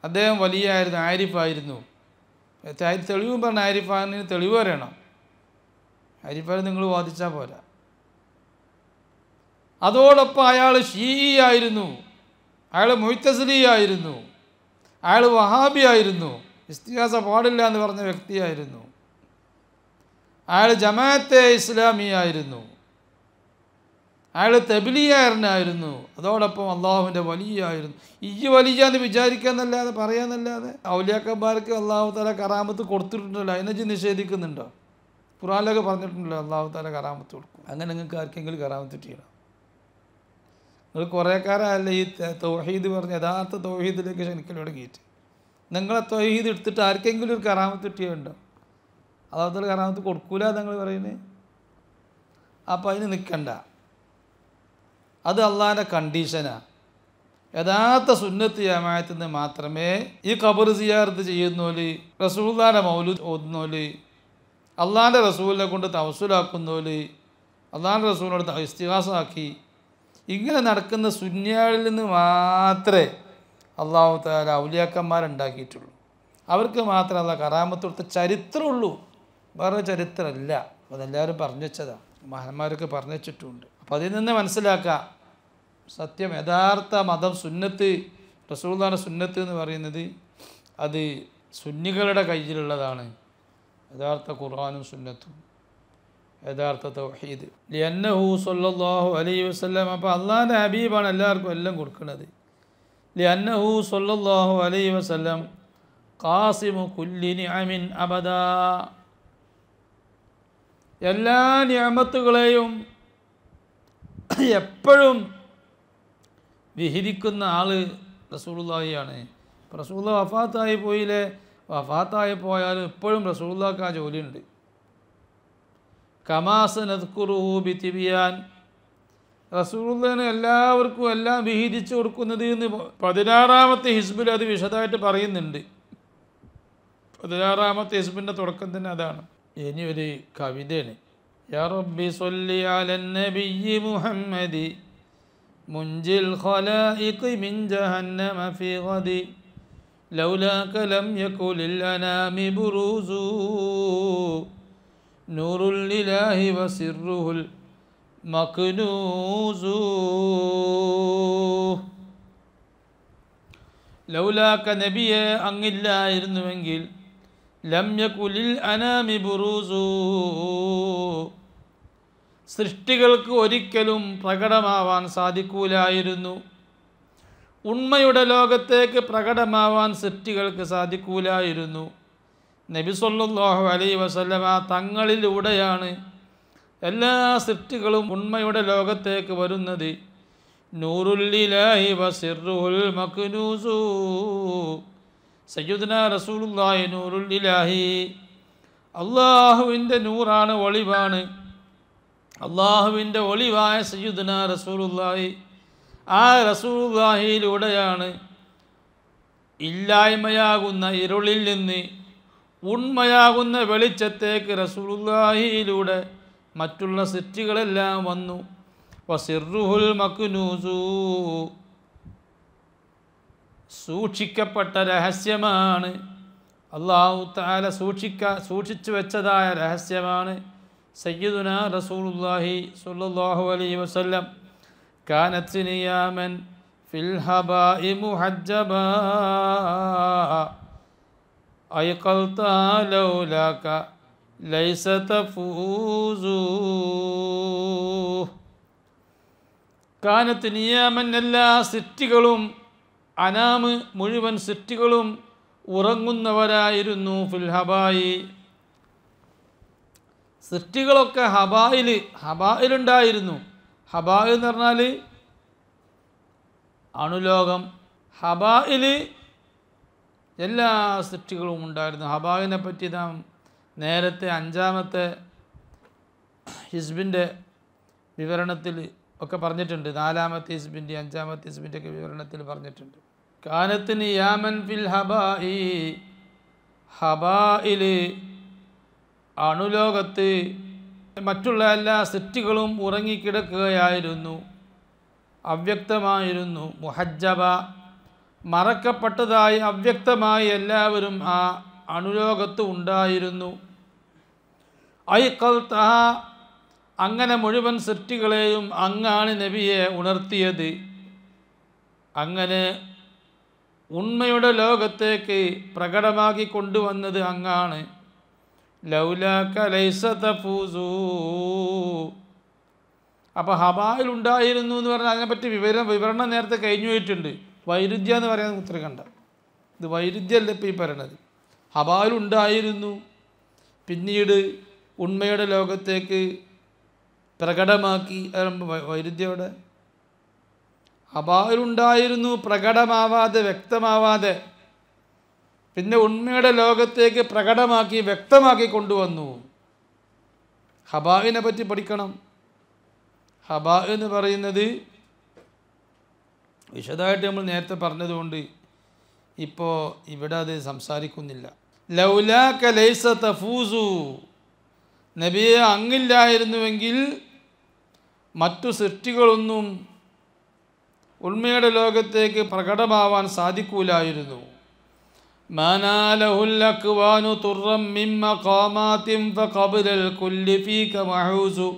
അദ്ദേഹം വലിയായിരുന്നു, ആരിഫായിരുന്നു. തെളിവും പറഞ്ഞ ആരിഫാന് തെളിവ് പറയണം. ആരിഫാൻ നിങ്ങൾ വാദിച്ചാൽ പോരാ. അതോടൊപ്പം അയാൾ ഷീഇയായിരുന്നു, അയാൾ മുഅ്തസിലിയായിരുന്നു, അയാൾ വഹാബിയായിരുന്നു, ഇസ്തിഹാസ പാടില്ല എന്ന് പറഞ്ഞ വ്യക്തിയായിരുന്നു, അയാൾ ജമാഅത്തെ ഇസ്ലാമിയായിരുന്നു, അയാൾ തബ്ലീഗുകാരനായിരുന്നു, അതോടൊപ്പം അള്ളാഹുവിൻ്റെ വലിയായിരുന്നു. ഈ വലിയ എന്ന് വിചാരിക്കാന്നല്ലാതെ പറയാന്നല്ലാതെ ഔലിയാക്കന്മാർക്ക് അള്ളാഹു തആല കറാമത്ത് കൊടുത്തിട്ടുണ്ടല്ലോ. അതിനെ നിഷേധിക്കുന്നുണ്ടോ? ഖുർആനിലൊക്കെ പറഞ്ഞിട്ടുണ്ടല്ലോ അള്ളാഹു തആല കറാമത്ത് കൊടുക്കും. അങ്ങനെ നിങ്ങൾക്ക് ആർക്കെങ്കിലും കറാമത്ത് കിട്ടിയണം? നിങ്ങൾ കുറേ കാലമല്ല ഈ തൗഹീദ് പറഞ്ഞ് യഥാർത്ഥ തൗഹീദിലേക്ക് ക്ഷണിക്കൽ തുടങ്ങിയിട്ട്. നിങ്ങളെ തൗഹീദ് എടുത്തിട്ട് ആർക്കെങ്കിലും ഒരു കറാമത്ത് കിട്ടിയുണ്ടോ? അള്ളാഹു തആല കറാമത്ത് കൊടുക്കൂല നിങ്ങൾ പറയുന്നത്. അപ്പോൾ അതിന് നിൽക്കണ്ട. അത് അള്ളാഹിൻ്റെ കണ്ടീഷനാണ്. യഥാർത്ഥ സുന്നത്ത് ജമാഅത്തിൽ നിന്ന് മാത്രമേ ഈ ഖബർ സിയാറത്ത് ചെയ്യുന്നോല്, റസൂലുള്ളാഹിന്റെ മൗലൂദ് ഓതുന്നോല്, അള്ളാഹിൻ്റെ റസൂലിനെ കൊണ്ട് തവസ്സുലാക്കുന്നോല്, അള്ളാഹിൻ്റെ റസൂലിനോട് ഇസ്തിഗാസയാക്കി ഇങ്ങനെ നടക്കുന്ന സുന്നികളിൽ നിന്ന് മാത്രമേ അള്ളാഹു തആല ഔലിയാക്കന്മാരുണ്ടാക്കിയിട്ടുള്ളൂ. അവർക്ക് മാത്രമല്ല കറാമത്ത് കൊടുത്ത ചരിത്രമുള്ളൂ, വേറെ ചരിത്രമല്ല. അതെല്ലാവരും പറഞ്ഞു വെച്ചതാണ്, മഹാന്മാരൊക്കെ പറഞ്ഞു വെച്ചിട്ടുമുണ്ട്. അപ്പോൾ അതിൽ നിന്ന് മനസ്സിലാക്കാം സത്യം. യഥാർത്ഥ മതം സുന്നത്ത്, റസൂലുള്ളാഹിയുടെ സുന്നത്ത് എന്ന് പറയുന്നത് അത് സുന്നികളുടെ കയ്യിലുള്ളതാണ്. യഥാർത്ഥ ഖുർആനും സുന്നത്തും, യഥാർത്ഥ തൗഹീദ്. ലിഅന്നഹു സ്വല്ലല്ലാഹു അലൈഹി വസല്ലം, അപ്പോൾ അള്ളാഹിൻ്റെ ഹബീബാണ് എല്ലാവർക്കും എല്ലാം കൊടുക്കുന്നത്. ലിഅന്നഹു സ്വല്ലല്ലാഹു അലൈഹി വസല്ലം ഖാസിമു കുല്ലി നിഅമിൻ അബദാ, എല്ലാ നിഅമത്തുകളെയും എപ്പോഴും വിഹിരിക്കുന്ന ആൾ റസൂലുള്ളാഹിയാണ്. റസൂലുള്ളാഹി വഫാത്തായി പോയില്ലേ, വഫാത്തായി പോയാലും ഇപ്പോഴും റസൂലുള്ളാഹിക്ക് ആ ജോലിയുണ്ട്. കമാസ നദ്കുറുഹു ബിതിബിയാൻ, റസൂലുള്ളാഹിനെ എല്ലാവർക്കും എല്ലാം വിഹിരിച്ചു കൊടുക്കുന്നത് എന്ന് 16-ാമത്തെ ഹിസ്ബിൽ അത് വിശദമായിട്ട് പറയുന്നുണ്ട്. 16-ാമത്തെ ഹിസ്ബിൻ്റെ തുടക്കം തന്നെ അതാണ്. ഇനി ഒരു കവിതയാണ്. യാ റബ്ബി സ്വല്ലി അലൻ നബിയ്യി മുഹമ്മദി മുൻജിൽ ഖലായിഖി മിൻ ജഹന്നമ ഫീ ഗദി ലൗലാക ലം യകുലിൽ അനാമി ബുറൂസു നൂറുൽ ഇലാഹി വസിർറുൽ മക്നൂസു. ലൗലാക നബിയെ അങ്ങില്ലായിരുന്നുവെങ്കിൽ ലം യകുലിൽ അനാമി ബുറൂസു, സൃഷ്ടികൾക്ക് ഒരിക്കലും പ്രകടമാവാൻ സാധിക്കൂലായിരുന്നു. ഉണ്മയുടെ ലോകത്തേക്ക് പ്രകടമാവാൻ സൃഷ്ടികൾക്ക് സാധിക്കൂലായിരുന്നു. നബി സല്ലല്ലാഹു അലൈഹി വസല്ലമ തങ്ങളിലൂടെയാണ് എല്ലാ സൃഷ്ടികളും ഉണ്മയുടെ ലോകത്തേക്ക് വരുന്നത്. നൂറുൽ ഇലാഹി വസിർറുൽ മക്നൂസു, സയ്യിദുനാ റസൂലുള്ളാഹി നൂറുൽ ഇലാഹി, അള്ളാഹുവിൻ്റെ നൂറാണ്, ഒളിവാണ്. അള്ളാഹുവിൻ്റെ ഒളിവായ സയ്യിദുനാ റസൂലുള്ളാഹി, ആ റസൂലുള്ളാഹിയിലൂടെയാണ് ഇല്ലായ്മയാകുന്ന ഇരുളിൽ നിന്ന് ഉണ്മയാകുന്ന വെളിച്ചത്തേക്ക് റസൂലുള്ളാഹിയിലൂടെ മറ്റുള്ള സൃഷ്ടികളെല്ലാം വന്നു. വസിർറുൽ മക്നൂസു, സൂക്ഷിക്കപ്പെട്ട രഹസ്യമാണ്. അല്ലാഹു തആല സൂക്ഷിച്ചു വെച്ചതായ രഹസ്യമാണ് സയ്യിദുനാ റസൂലുള്ളാഹി സ്വല്ലല്ലാഹു അലൈഹി വസല്ലം. കാനത് നിയാമൻ ഫിൽ ഹബാഇ മുഹജ്ജബാ അയ്ഖൽത ലൗലാക ലൈസ തഫൂസു. കാനത്ത് നിയാമൻ, എല്ലാ സൃഷ്ടികളും, അനാമ് മുഴുവൻ സൃഷ്ടികളും ഉറങ്ങുന്നവരായിരുന്നു. ഫിൽ ഹബായി, സൃഷ്ടികളൊക്കെ ഹബായിലുണ്ടായിരുന്നു. ഹബായിൽ എന്ന് പറഞ്ഞാൽ അണുലോകം. ഹബായിൽ എല്ലാ സൃഷ്ടികളും ഉണ്ടായിരുന്നു. ഹബായിനെ പറ്റി നാം നേരത്തെ 5-ാമത്തെ ഹിസ്ബിൻ്റെ വിവരണത്തിൽ ഒക്കെ പറഞ്ഞിട്ടുണ്ട്. 4-ാമത്തെ ഹിസ്ബിൻ്റെ 5-ാമത്തെ ഹിസ്ബിൻ്റെ ഒക്കെ വിവരണത്തിൽ പറഞ്ഞിട്ടുണ്ട്. കാനത്തിന് യാമൻ ഫിൽ ഹബായി, ഹബായിൽ അണുലോകത്ത് മറ്റുള്ള എല്ലാ സൃഷ്ടികളും ഉറങ്ങിക്കിടക്കുകയായിരുന്നു, അവ്യക്തമായിരുന്നു. മുഹജ്ജബ, മറക്കപ്പെട്ടതായി അവ്യക്തമായി എല്ലാവരും ആ അണുലോകത്ത് ഉണ്ടായിരുന്നു. ഐഖൽതഹ, അങ്ങനെ മുഴുവൻ സൃഷ്ടികളെയും അങ്ങാണ് നബിയെ ഉണർത്തിയത്. അങ്ങനെ ഉണ്മയുടെ ലോകത്തേക്ക് പ്രകടമാക്കി കൊണ്ടുവന്നത് അങ്ങാണ്. ലൗലാക ലൈസ തഫൂസു. അപ്പോൾ ഹബായിൽ ഉണ്ടായിരുന്നു എന്ന് പറഞ്ഞാൽ അതിനെപ്പറ്റി വിവരണം നേരത്തെ കഴിഞ്ഞു പോയിട്ടുണ്ട്. വൈരുദ്ധ്യം എന്ന് പറയുന്നത് ഉത്തരം കണ്ട, ഇത് വൈരുദ്ധ്യമല്ല ഇപ്പോൾ ഈ പറയണത്. ഹബായിലുണ്ടായിരുന്നു, പിന്നീട് ഉണ്മയുടെ ലോകത്തേക്ക് പ്രകടമാക്കി. വൈരുദ്ധ്യയുടെ ഹബായിലുണ്ടായിരുന്നു, പ്രകടമാവാതെ വ്യക്തമാവാതെ, പിന്നെ ഉണ്മയുടെ ലോകത്തേക്ക് പ്രകടമാക്കി വ്യക്തമാക്കി കൊണ്ടുവന്നു. ഹബായിനെ പറ്റി പഠിക്കണം. ഹബാ എന്ന് പറയുന്നത് വിശദമായിട്ട് നമ്മൾ നേരത്തെ പറഞ്ഞതുകൊണ്ട് ഇപ്പോൾ ഇവിടെ അത് സംസാരിക്കുന്നില്ല. ലൗലാക ലൈസ തഫൂസു, നബിയെ അങ്ങില്ലായിരുന്നുവെങ്കിൽ മറ്റു സൃഷ്ടികളൊന്നും ഉണ്മയുടെ ലോകത്തേക്ക് പ്രകടമാവാൻ സാധിക്കൂലായിരുന്നു. മാനാലഹുൽ അക്വാനു തുറം മിൻ മഖാമാതിൻ ഫഖബ്ലൽ കുല്ലി ഫീക മഹൂസു.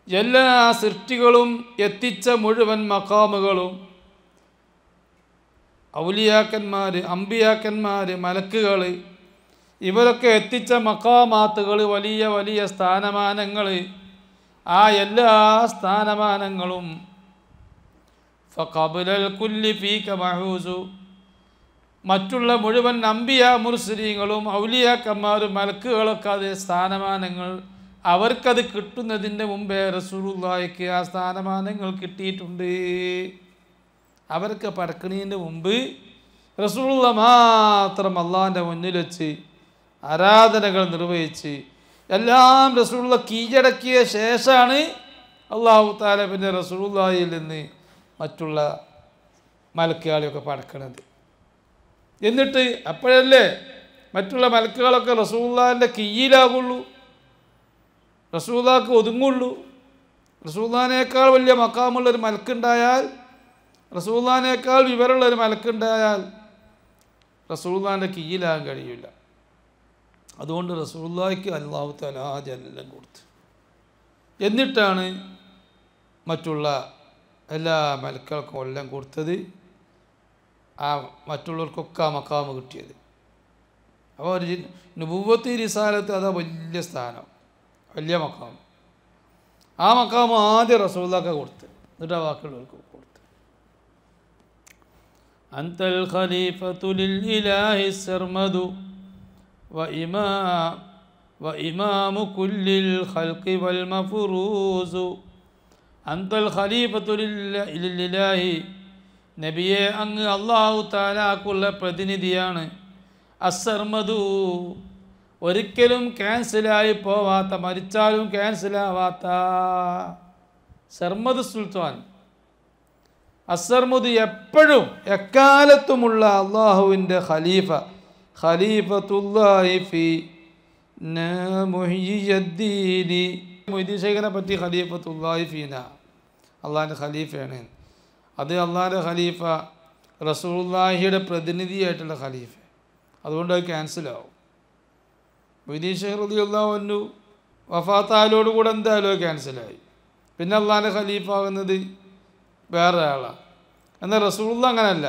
എല്ലാ സൃഷ്ടികളും എത്തിച്ച മുഴുവൻ മഖാമുകളും, ഔലിയാക്കന്മാർ, അമ്പിയാക്കന്മാർ, മലക്കുകൾ, ഇവരൊക്കെ എത്തിച്ച മഖാമാത്തുകൾ, വലിയ വലിയ സ്ഥാനമാനങ്ങൾ, ആ എല്ലാ സ്ഥാനമാനങ്ങളും ഫഖബ്ലൽ കുല്ലി ഫീക മഹൂസു, മറ്റുള്ള മുഴുവൻ അമ്പിയ മുർസലീങ്ങളും ഔലിയാക്കന്മാരും മലക്കുകളൊക്കെ അത് സ്ഥാനമാനങ്ങൾ അവർക്കത് കിട്ടുന്നതിൻ്റെ മുമ്പേ റസൂലുള്ളാഹിക്ക് ആ സ്ഥാനമാനങ്ങൾ കിട്ടിയിട്ടുണ്ട്. അവർക്ക് പറക്കണീൻ്റെ മുമ്പ് റസൂലുള്ള മാത്രം അള്ളാഹിൻ്റെ മുന്നിൽ വെച്ച് ആരാധനകൾ നിർവഹിച്ച് എല്ലാം റസൂലുള്ള കീഴടക്കിയ ശേഷമാണ് അല്ലാഹു തആല പിന്നെ റസൂലുള്ളാഹിയിൽ നിന്ന് മറ്റുള്ള മലക്കുകളെയൊക്കെ പറക്കണത്. എന്നിട്ട് അപ്പോഴല്ലേ മറ്റുള്ള മലക്കുകളൊക്കെ റസൂലുള്ളാഹിൻ്റെ കീഴിലാകുള്ളൂ, റസൂലുള്ളാഹിക്ക് ഒതുങ്ങുള്ളൂ. റസൂലുള്ളാഹിനേക്കാൾ വലിയ മഖാമുള്ളൊരു മലക്കുണ്ടായാൽ, റസൂലുള്ളാഹിനേക്കാൾ വിവരമുള്ളൊരു മലക്കുണ്ടായാൽ റസൂലുള്ളാഹിൻ്റെ കീഴിലാകാൻ കഴിയില്ല. അതുകൊണ്ട് റസൂലുള്ളാഹിക്ക് അല്ലാഹു തആല ആദ്യം എല്ലാം കൊടുത്തു, എന്നിട്ടാണ് മറ്റുള്ള എല്ലാ മലക്കുകൾക്കും എല്ലാം കൊടുത്തത്. ആ മറ്റുള്ളവർക്കൊക്കെ ആ മഖാമ് കിട്ടിയത്. അപ്പോൾ ഒരു നുബുവ്വത്ത് റിസാലത്ത് അതാ വലിയ സ്ഥാനം, വലിയ മഖാം. ആ മഖാമ് ആദ്യം റസൂലുള്ളാഹിക്ക് കൊടുത്ത്, എന്നിട്ട് ആ ബാക്കിയുള്ളവർക്ക് കൊടുത്ത്. അൻതൽ ഖലീഫത്തു ലിൽ ഇലാഹി സർമദു വ ഇമാമു കുല്ലിൽ ഖൽഖി വൽ മഫ്റൂസു. അൻതൽ ഖലീഫത്തു ലിൽ ഇലാഹി, നബിയെ അങ്ങ് അല്ലാഹു തആലാക്കുള്ള പ്രതിനിധിയാണ്. അസ്സർമദു, ഒരിക്കലും ക്യാൻസലായി പോവാത്ത, മരിച്ചാലും ക്യാൻസലാവാത്ത സർമദ് സുൽത്താൻ. അസ്സർമദ്, എപ്പോഴും എക്കാലത്തുമുള്ള അള്ളാഹുവിൻ്റെ ഖലീഫ, ഖലീഫത്തുല്ലാഹി ഫീ മുഹ്യിയദ്ദീനി. മൊയ്തീൻ ശൈഖിനെ പറ്റി ഖലീഫത്തുല്ലാഹി ഫീന, അള്ളാഹിൻ്റെ ഖലീഫയാണ്. അത് അള്ളാഹിൻ്റെ ഖലീഫ റസൂലുള്ളാഹിയുടെ പ്രതിനിധിയായിട്ടുള്ള ഖലീഫ, അതുകൊണ്ട് അത് ക്യാൻസലാവും. മൊയ്തീൻ ശൈഖ് റളിയല്ലാഹു അൻഹു വഫാത്തായതോടുകൂടെ എന്തായാലും ക്യാൻസലായി. പിന്നെ അള്ളാഹിൻ്റെ ഖലീഫ ആകുന്നത് വേറെ ആളാണ്. എന്നാൽ റസൂലുള്ളാഹി അങ്ങനെയല്ല.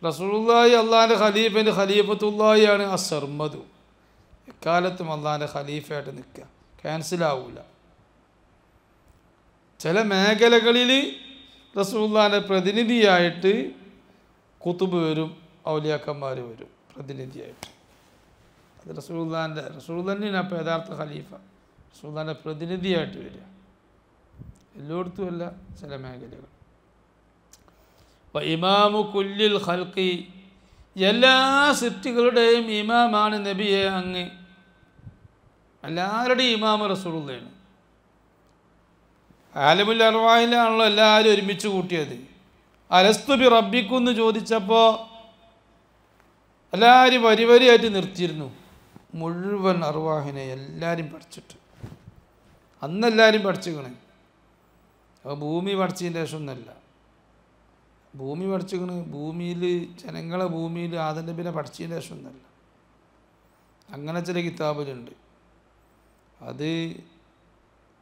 റസൂലുള്ളാഹി അള്ളാഹിൻ്റെ ഖലീഫൻ്റെ ഖലീഫത്തുല്ലാഹിയാണ് അസ്സർമദു. എക്കാലത്തും അള്ളാഹിൻ്റെ ഖലീഫയായിട്ട് നിൽക്കുക, ക്യാൻസലാവില്ല. ചില മേഖലകളിൽ റസൂലുള്ളാഹിൻ്റെ പ്രതിനിധിയായിട്ട് കുതുബ് വരും, ഔലിയാക്കന്മാർ വരും പ്രതിനിധിയായിട്ട്. അത് റസൂലുള്ളാഹിൻ്റെ അപ്പോൾ യഥാർത്ഥ ഖലീഫ റസൂലുള്ളാഹിൻ്റെ പ്രതിനിധിയായിട്ട് വരിക. എല്ലായിടത്തും അല്ല, ചില മേഖലകൾ. ഇമാമു കുല്ലിൽ ഖൽഖി, എല്ലാ സൃഷ്ടികളുടെയും ഇമാമാണ് നബിയെ അങ്ങ്. എല്ലാവരുടെയും ഇമാമ റസൂലുള്ളാഹിയാണ്. ആലമുൽ അർവാഹിലാണല്ലോ എല്ലാവരും ഒരുമിച്ച് കൂട്ടിയത്. അലസ്തു ബി റബ്ബിക്കും എന്ന് ചോദിച്ചപ്പോൾ എല്ലാവരും വരി വരിയായിട്ട് നിർത്തിയിരുന്നു. മുഴുവൻ അർവാഹിനെ എല്ലാവരും പഠിച്ചിട്ട്, അന്നെല്ലാവരും പഠിച്ചിക്കണേ. അപ്പോൾ ഭൂമി പഠിച്ചതിൻ്റെ ശേഷം ഒന്നല്ല, ഭൂമി പഠിച്ചിക്കണ്. ഭൂമിയിൽ ജനങ്ങളെ ഭൂമിയിൽ ആദം നബിനെ പഠിച്ചതിൻ്റെ ശേഷം ഒന്നല്ല. അങ്ങനെ ചില കിതാബിലുണ്ട്, അത്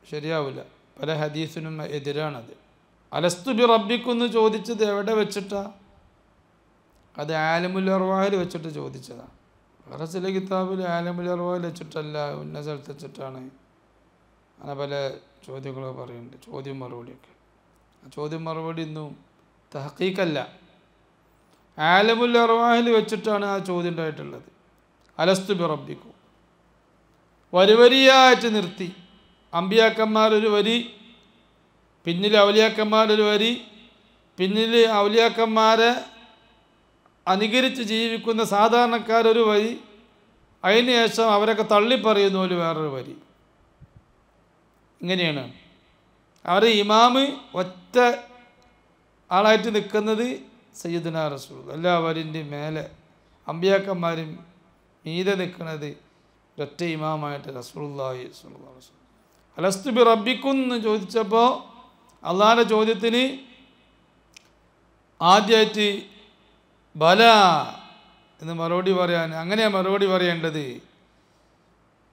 ശരിയാവില്ല. പല ഹദീസിനും എതിരാണത്. അലസ്തു ബി റബ്ബിക്കുന്ന് ചോദിച്ചത് എവിടെ വെച്ചിട്ടാ? അത് ആലമുൽ അർവാഹിൽ വെച്ചിട്ട് ചോദിച്ചതാണ്. വേറെ ചില കിതാബിൽ ആലമുൽ അർവാഹിൽ വെച്ചിട്ടല്ല, ഉന്ന സ്ഥലത്ത് വെച്ചിട്ടാണ്. അങ്ങനെ പല ചോദ്യങ്ങളൊക്കെ പറയുന്നുണ്ട്, ചോദ്യം മറുപടിയൊക്കെ. ആ ചോദ്യം മറുപടി ഒന്നും തഹ്ഖീഖല്ല. ആലമുൽ അർവാഹിൽ വെച്ചിട്ടാണ് ആ ചോദ്യം ഉണ്ടായിട്ടുള്ളത്. അലസ്തു ബി റബ്ബിക്കും വരി വരിയായിട്ട് നിർത്തി. അമ്പിയാക്കന്മാരൊരു വരി, പിന്നിൽ ഔലിയാക്കന്മാരൊരു വരി, പിന്നിൽ ഔലിയാക്കന്മാരെ അനുകരിച്ച് ജീവിക്കുന്ന സാധാരണക്കാരൊരു വരി, അതിന് ശേഷം അവരൊക്കെ തള്ളിപ്പറയുന്ന പോലെ വേറൊരു വരി. ഇങ്ങനെയാണ് അവർ ഇമാമ് ഒറ്റ ആളായിട്ട് നിൽക്കുന്നത് സയ്യിദുനാ റസൂൽ. എല്ലാവരിൻ്റെയും മേലെ അമ്പിയാക്കന്മാരും മീതെ നിൽക്കുന്നത് ഒറ്റ ഇമാമായിട്ട് റസൂലുള്ളാഹി സ്വല്ലല്ലാഹു അലൈഹി വസല്ലം. അലസ്തു ബി റബ്ബിക്കും എന്ന് ചോദിച്ചപ്പോൾ അള്ളാഹിൻ്റെ ചോദ്യത്തിന് ആദ്യമായിട്ട് ബല എന്ന് മറുപടി പറയാൻ, അങ്ങനെയാണ് മറുപടി പറയേണ്ടത്.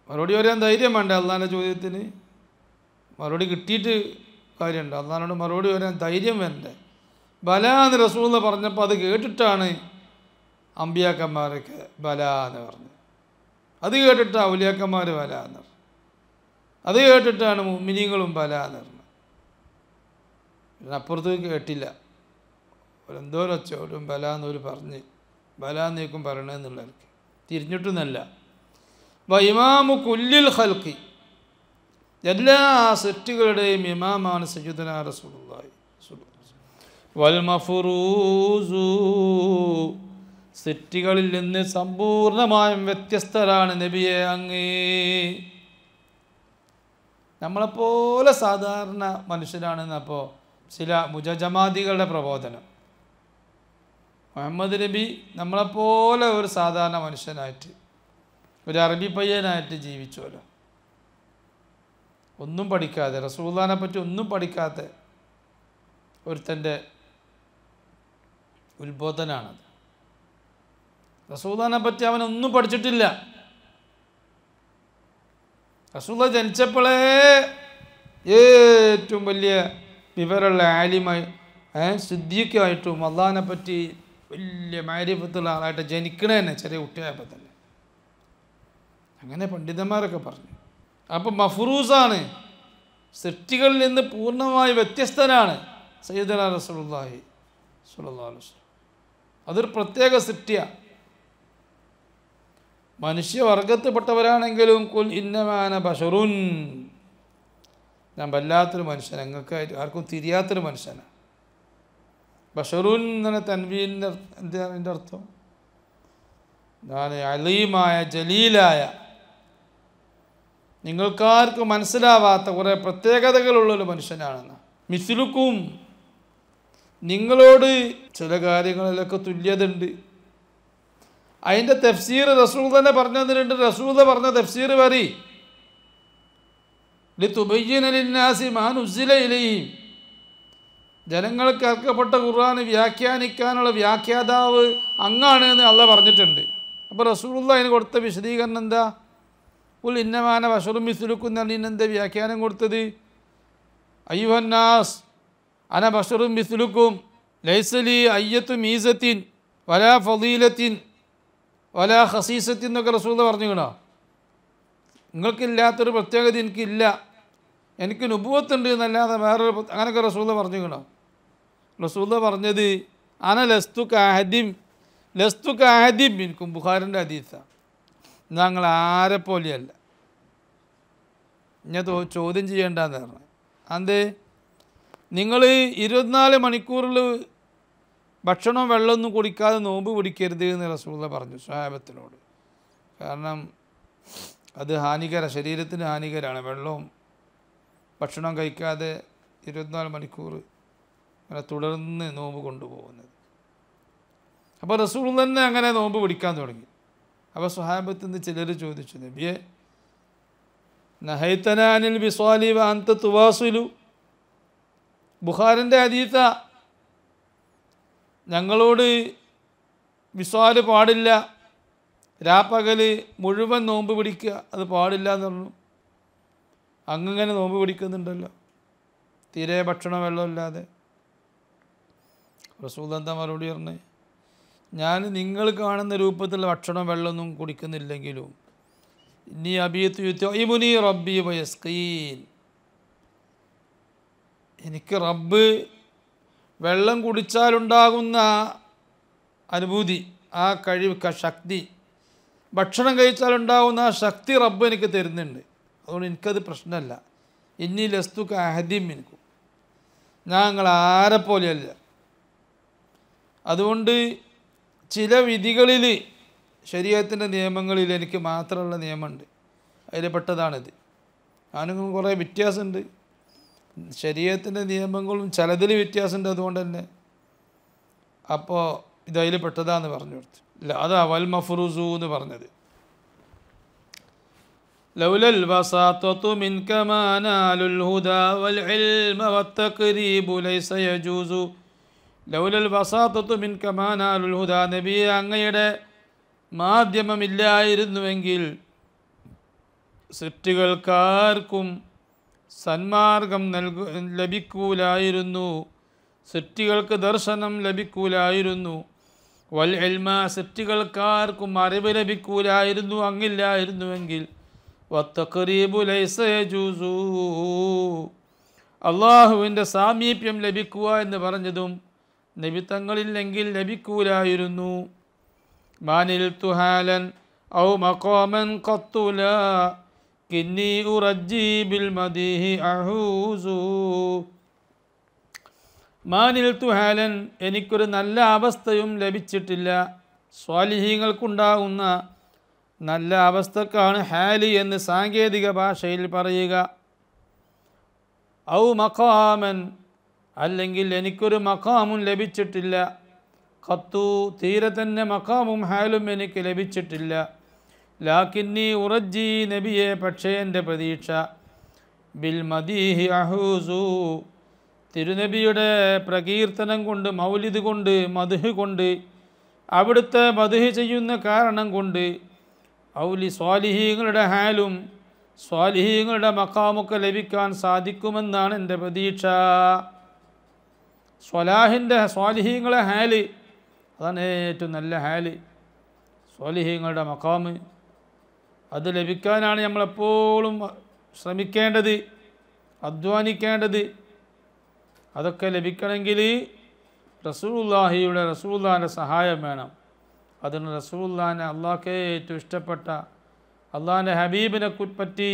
മറുപടി പറയാൻ ധൈര്യം വേണ്ട. അള്ളാഹിൻ്റെ ചോദ്യത്തിന് മറുപടി കിട്ടിയിട്ട് കാര്യമുണ്ട്. അള്ളാഹിനോട് മറുപടി പറയാൻ ധൈര്യം വേണ്ടേ. ബലാന്ന് റസൂൽ എന്ന് പറഞ്ഞപ്പോൾ അത് കേട്ടിട്ടാണ് അമ്പിയാക്കന്മാരൊക്കെ ബല എന്ന് പറഞ്ഞത്. അത് കേട്ടിട്ടാണ് ഔലിയാക്കന്മാർ ബല എന്ന് പറഞ്ഞത്. അത് കേട്ടിട്ടാണ് മുഅ്മിനീങ്ങളും ബല എന്ന് പറഞ്ഞത്. പിന്നെ അപ്പുറത്ത് കേട്ടില്ല. എന്തോരൊച്ചോടും ബല എന്നൊരു പറഞ്ഞ് ബലാന്നേക്കും പറയണമെന്നുള്ളവർക്ക് തിരിഞ്ഞിട്ടൊന്നല്ല. ഇമാമു കുല്ലിൽ ഖൽഖി, എല്ലാ സൃഷ്ടികളുടെയും ഇമാമാണ് സയ്യിദുനാ റസൂലുള്ളാഹി. വൽ മഫ്റൂസു, സൃഷ്ടികളിൽ നിന്ന് സമ്പൂർണമായും വ്യത്യസ്തരാണ് നബിയെ അങ്ങേ. നമ്മളെപ്പോലെ സാധാരണ മനുഷ്യരാണെന്നപ്പോൾ ചില മുജജമാദികളുടെ പ്രബോധനം. മുഹമ്മദ് നബി നമ്മളെപ്പോലെ ഒരു സാധാരണ മനുഷ്യനായിട്ട്, ഒരു അറബി പയ്യനായിട്ട് ജീവിച്ചോലോ. ഒന്നും പഠിക്കാതെ, റസൂലുള്ളാഹിനെ പറ്റി ഒന്നും പഠിക്കാത്ത ഒരുത്തൻ്റെ ഉത്ബോധനാണത്. റസൂലുള്ളാഹിനെ പറ്റി അവനൊന്നും പഠിച്ചിട്ടില്ല. റസൂലുള്ളാഹി ജനിച്ചപ്പോഴേ ഏറ്റവും വലിയ വിവരമുള്ള ആലിമായി സിദ്ദീഖായിട്ടും അള്ളാഹിനെ പറ്റി വലിയ മാരിഫത്തുള്ള ആളായിട്ട് ജനിക്കണേ തന്നെ ചെറിയ കുട്ടിയായപ്പോൾ തന്നെ. അങ്ങനെ പണ്ഡിതന്മാരൊക്കെ പറഞ്ഞു. അപ്പം മഫ്റൂസാണ്, സൃഷ്ടികളിൽ നിന്ന് പൂർണ്ണമായി വ്യത്യസ്തനാണ് സയ്യിദുനാ റസൂലുള്ളാഹി സ്വല്ലല്ലാഹു അലൈഹി വസല്ലം. അതൊരു പ്രത്യേക സൃഷ്ടിയാണ്. മനുഷ്യവർഗത്തിൽപ്പെട്ടവരാണെങ്കിലും കുൽ ഇന്നമാന ബശറുൻ, ഞാൻ വല്ലാത്തൊരു മനുഷ്യൻ, ഞങ്ങൾക്ക് ആർക്കും തിരിയാത്തൊരു മനുഷ്യനാണ്. ബഷറുൻ എന്ന തൻവീൻ്റെ എന്താ അതിൻ്റെ അർത്ഥം? ഞാൻ അലീമായ ജലീലായ, നിങ്ങൾക്കാർക്കും മനസ്സിലാവാത്ത കുറേ പ്രത്യേകതകളുള്ളൊരു മനുഷ്യനാണെന്ന്. മിസ്ലുക്കും, നിങ്ങളോട് ചില കാര്യങ്ങളിലൊക്കെ തുല്യത ഉണ്ട്. അതിൻ്റെ തഫ്സീർ റസൂൽ തന്നെ പറഞ്ഞു തന്നിട്ടുണ്ട്. റസൂൽ പറഞ്ഞ തഫ്സീർ പറ ലിതുബയ്യിന ലിന്നാസി മാ നുസ്സില ഇലൈഹിം, ജനങ്ങൾക്ക് ഇറക്കപ്പെട്ട ഖുർആൻ വ്യാഖ്യാനിക്കാനുള്ള വ്യാഖ്യാതാവ് അങ്ങാണ് എന്ന് അള്ളാഹ് പറഞ്ഞിട്ടുണ്ട്. അപ്പോൾ റസൂലുള്ളാഹി അതിന് കൊടുത്ത വിശദീകരണം എന്താ? ഖുൽ ഇന്നമാന ബശറുൻ മിസ്ലുക്കും എന്നതിന് എന്താ വ്യാഖ്യാനം കൊടുത്തത്? അയ്യുഹന്നാസ് അന ബശറുൻ മിസ്ലുക്കും ലൈസ ലി അയ്യത്തു മീസത്തിൻ വലാ ഫളീലത്തിൻ വലാ ഖസീസത്തിൻ എന്നൊക്കെ റസൂലുള്ളാഹി പറഞ്ഞുകണോ? നിങ്ങൾക്കില്ലാത്തൊരു പ്രത്യേകത എനിക്കില്ല, എനിക്ക് നുബുവത്തുണ്ട് എന്നല്ലാതെ വേറൊരു അങ്ങനെയൊക്കെ റസൂലുള്ളാഹി പറഞ്ഞുകണോ? റസൂലുള്ളാഹി പറഞ്ഞത് അന ലസ്തു കാഹദിം മിൻകും, ബുഖാരിൻ്റെ ഹദീസാണ്. ഞങ്ങൾ ആരെപ്പോലെയല്ല. ഞാൻ ചോദ്യം ചെയ്യേണ്ടെന്ന് പറഞ്ഞു. അത് നിങ്ങൾ 24 മണിക്കൂറിൽ ഭക്ഷണവും വെള്ളമൊന്നും കുടിക്കാതെ നോമ്പ് പിടിക്കരുത് എന്ന് റസൂലുള്ളാഹി പറഞ്ഞു സ്വഹാബത്തിനോട്. കാരണം അത് ശരീരത്തിന് ഹാനികരമാണ്. വെള്ളവും ഭക്ഷണം കഴിക്കാതെ 24 മണിക്കൂർ അങ്ങനെ തുടർന്ന് നോമ്പ് കൊണ്ടുപോകുന്നത്. അപ്പോൾ റസൂൽ തന്നെ അങ്ങനെ നോമ്പ് പിടിക്കാൻ തുടങ്ങി. അപ്പോൾ സ്വഹാബത്തിൽ നിന്ന് ചിലർ ചോദിച്ചു, നബിയെ നഹൈതനാനിൽ ബിസ്വാലി വ അൻത തുവാസിലു, ബുഖാരിൻ്റെ ഹദീസ, ഞങ്ങളോട് വിസ്വാല് പാടില്ല, രാപ്പകൽ മുഴുവൻ നോമ്പ് പിടിക്കുക, അത് പാടില്ല എന്ന് പറഞ്ഞു. അങ്ങനെ നോമ്പ് പിടിക്കുന്നുണ്ടല്ലോ തീരെ ഭക്ഷണം വെള്ളമില്ലാതെ. റസൂൽ എന്താ മറുപടി പറഞ്ഞേ? ഞാൻ നിങ്ങൾ കാണുന്ന രൂപത്തിലുള്ള ഭക്ഷണം വെള്ളമൊന്നും കുടിക്കുന്നില്ലെങ്കിലും ഇന്നീ അബീത്തു യുത്ഇമുനി റബ്ബി വയസ്കീൻ, എനിക്ക് റബ്ബ് വെള്ളം കുടിച്ചാലുണ്ടാകുന്ന അനുഭൂതി, ആ കഴിവ്, ശക്തി, ഭക്ഷണം കഴിച്ചാലുണ്ടാകുന്ന ആ ശക്തി റബ്ബ് എനിക്ക് തരുന്നുണ്ട്. അതുകൊണ്ട് എനിക്കത് പ്രശ്നമല്ല. ഇന്നീ ലസ്തു കാഹദിം മിൻകും, ഞങ്ങൾ ആരെപ്പോലെയല്ല. അതുകൊണ്ട് ചില വിധികളിൽ, ശരീഅത്തിൻ്റെ നിയമങ്ങളിൽ എനിക്ക് മാത്രമുള്ള നിയമമുണ്ട്, അതിൽ പെട്ടതാണിത്. ഞാനും കുറേ വ്യത്യാസമുണ്ട്. ശരീഅത്തിൻ്റെ നിയമങ്ങളും ചിലതിൽ വ്യത്യാസമുണ്ട്. അതുകൊണ്ട് തന്നെ അപ്പോൾ ഇതതിൽ പെട്ടതാന്ന് പറഞ്ഞു കൊടുത്തു. അതാ വൽ മഫ്റൂസു എന്ന് പറഞ്ഞത്. ലൗലൽ വസാതതു മിൻക മാ നാലുൽ ഹുദാ വൽ ഇൽമ വത്തഖരീബു ലൈസ യജൂസു. ലൗലൽ വസാതതു മിൻക മാ നാലുൽ ഹുദാ, നബിയെ അങ്ങയുടെ മാധ്യമമില്ലായിരുന്നുവെങ്കിൽ സൃഷ്ടികൾക്കാർക്കും സന്മാർഗം ലഭിക്കൂലായിരുന്നു, സൃഷ്ടികൾക്ക് ദർശനം ലഭിക്കൂലായിരുന്നു. വൽ ഇൽമ, സൃഷ്ടികൾക്കാർക്കും അറിവ് ലഭിക്കൂലായിരുന്നു അങ്ങില്ലായിരുന്നുവെങ്കിൽ. വത്തഖരീബു ലൈസ യജൂസു, അള്ളാഹുവിൻ്റെ സാമീപ്യം ലഭിക്കുക എന്ന് പറഞ്ഞതും നബിത്തങ്ങളില്ലെങ്കിൽ ലഭിക്കൂലായിരുന്നു. മാനിൽ തുഹാലൻ ഔ മഖാമൻ ഖത്തുല കിന്നി ഉറജ്ജി ബിൽ മദീഹി അഹൂസു. മാനിൽ തുഹാലൻ, എനിക്കൊരു നല്ല അവസ്ഥയും ലഭിച്ചിട്ടില്ല. സ്വാലിഹീങ്ങൾക്കുണ്ടാകുന്ന നല്ല അവസ്ഥക്കാണ് ഹാലി എന്ന് സാങ്കേതിക ഭാഷയിൽ പറയുക. ഔ മഖാമൻ, അല്ലെങ്കിൽ എനിക്കൊരു മഖാമും ലഭിച്ചിട്ടില്ല. ഖത്തു, തീരെ തന്നെ മഖാമും ഹാലും എനിക്ക് ലഭിച്ചിട്ടില്ല. ലാക്കിന്നി ഉറജ്ജി, നബിയെ പക്ഷേ എൻ്റെ പ്രതീക്ഷ, ബിൽ മദീഹി അഹൂസു, തിരുനബിയുടെ പ്രകീർത്തനം കൊണ്ട്, മൗലിദ് കൊണ്ട്, മദ്ഹ് കൊണ്ട്, അവിടുത്തെ മദ്ഹ് ചെയ്യുന്ന കാരണം കൊണ്ട്, ഔലി സ്വാലിഹീങ്ങളുടെ ഹാലും സ്വാലിഹീങ്ങളുടെ മഖാമൊക്കെ ലഭിക്കാൻ സാധിക്കുമെന്നാണ് എൻ്റെ പ്രതീക്ഷ. സ്വാലിഹീങ്ങളെ ഹാല്, അതാണ് ഏറ്റവും നല്ല ഹാല്. സ്വാലിഹീങ്ങളുടെ മഖാമ് അത് ലഭിക്കാനാണ് നമ്മളെപ്പോഴും ശ്രമിക്കേണ്ടത്, അധ്വാനിക്കേണ്ടത്. അതൊക്കെ ലഭിക്കണമെങ്കിൽ റസൂലുള്ളാഹിൻ്റെ സഹായം വേണം. അതിന് റസൂലുള്ളാഹിനെ, അള്ളാഹ്ക്ക് ഏറ്റവും ഇഷ്ടപ്പെട്ട അള്ളാഹിൻ്റെ ഹബീബിനെ പറ്റി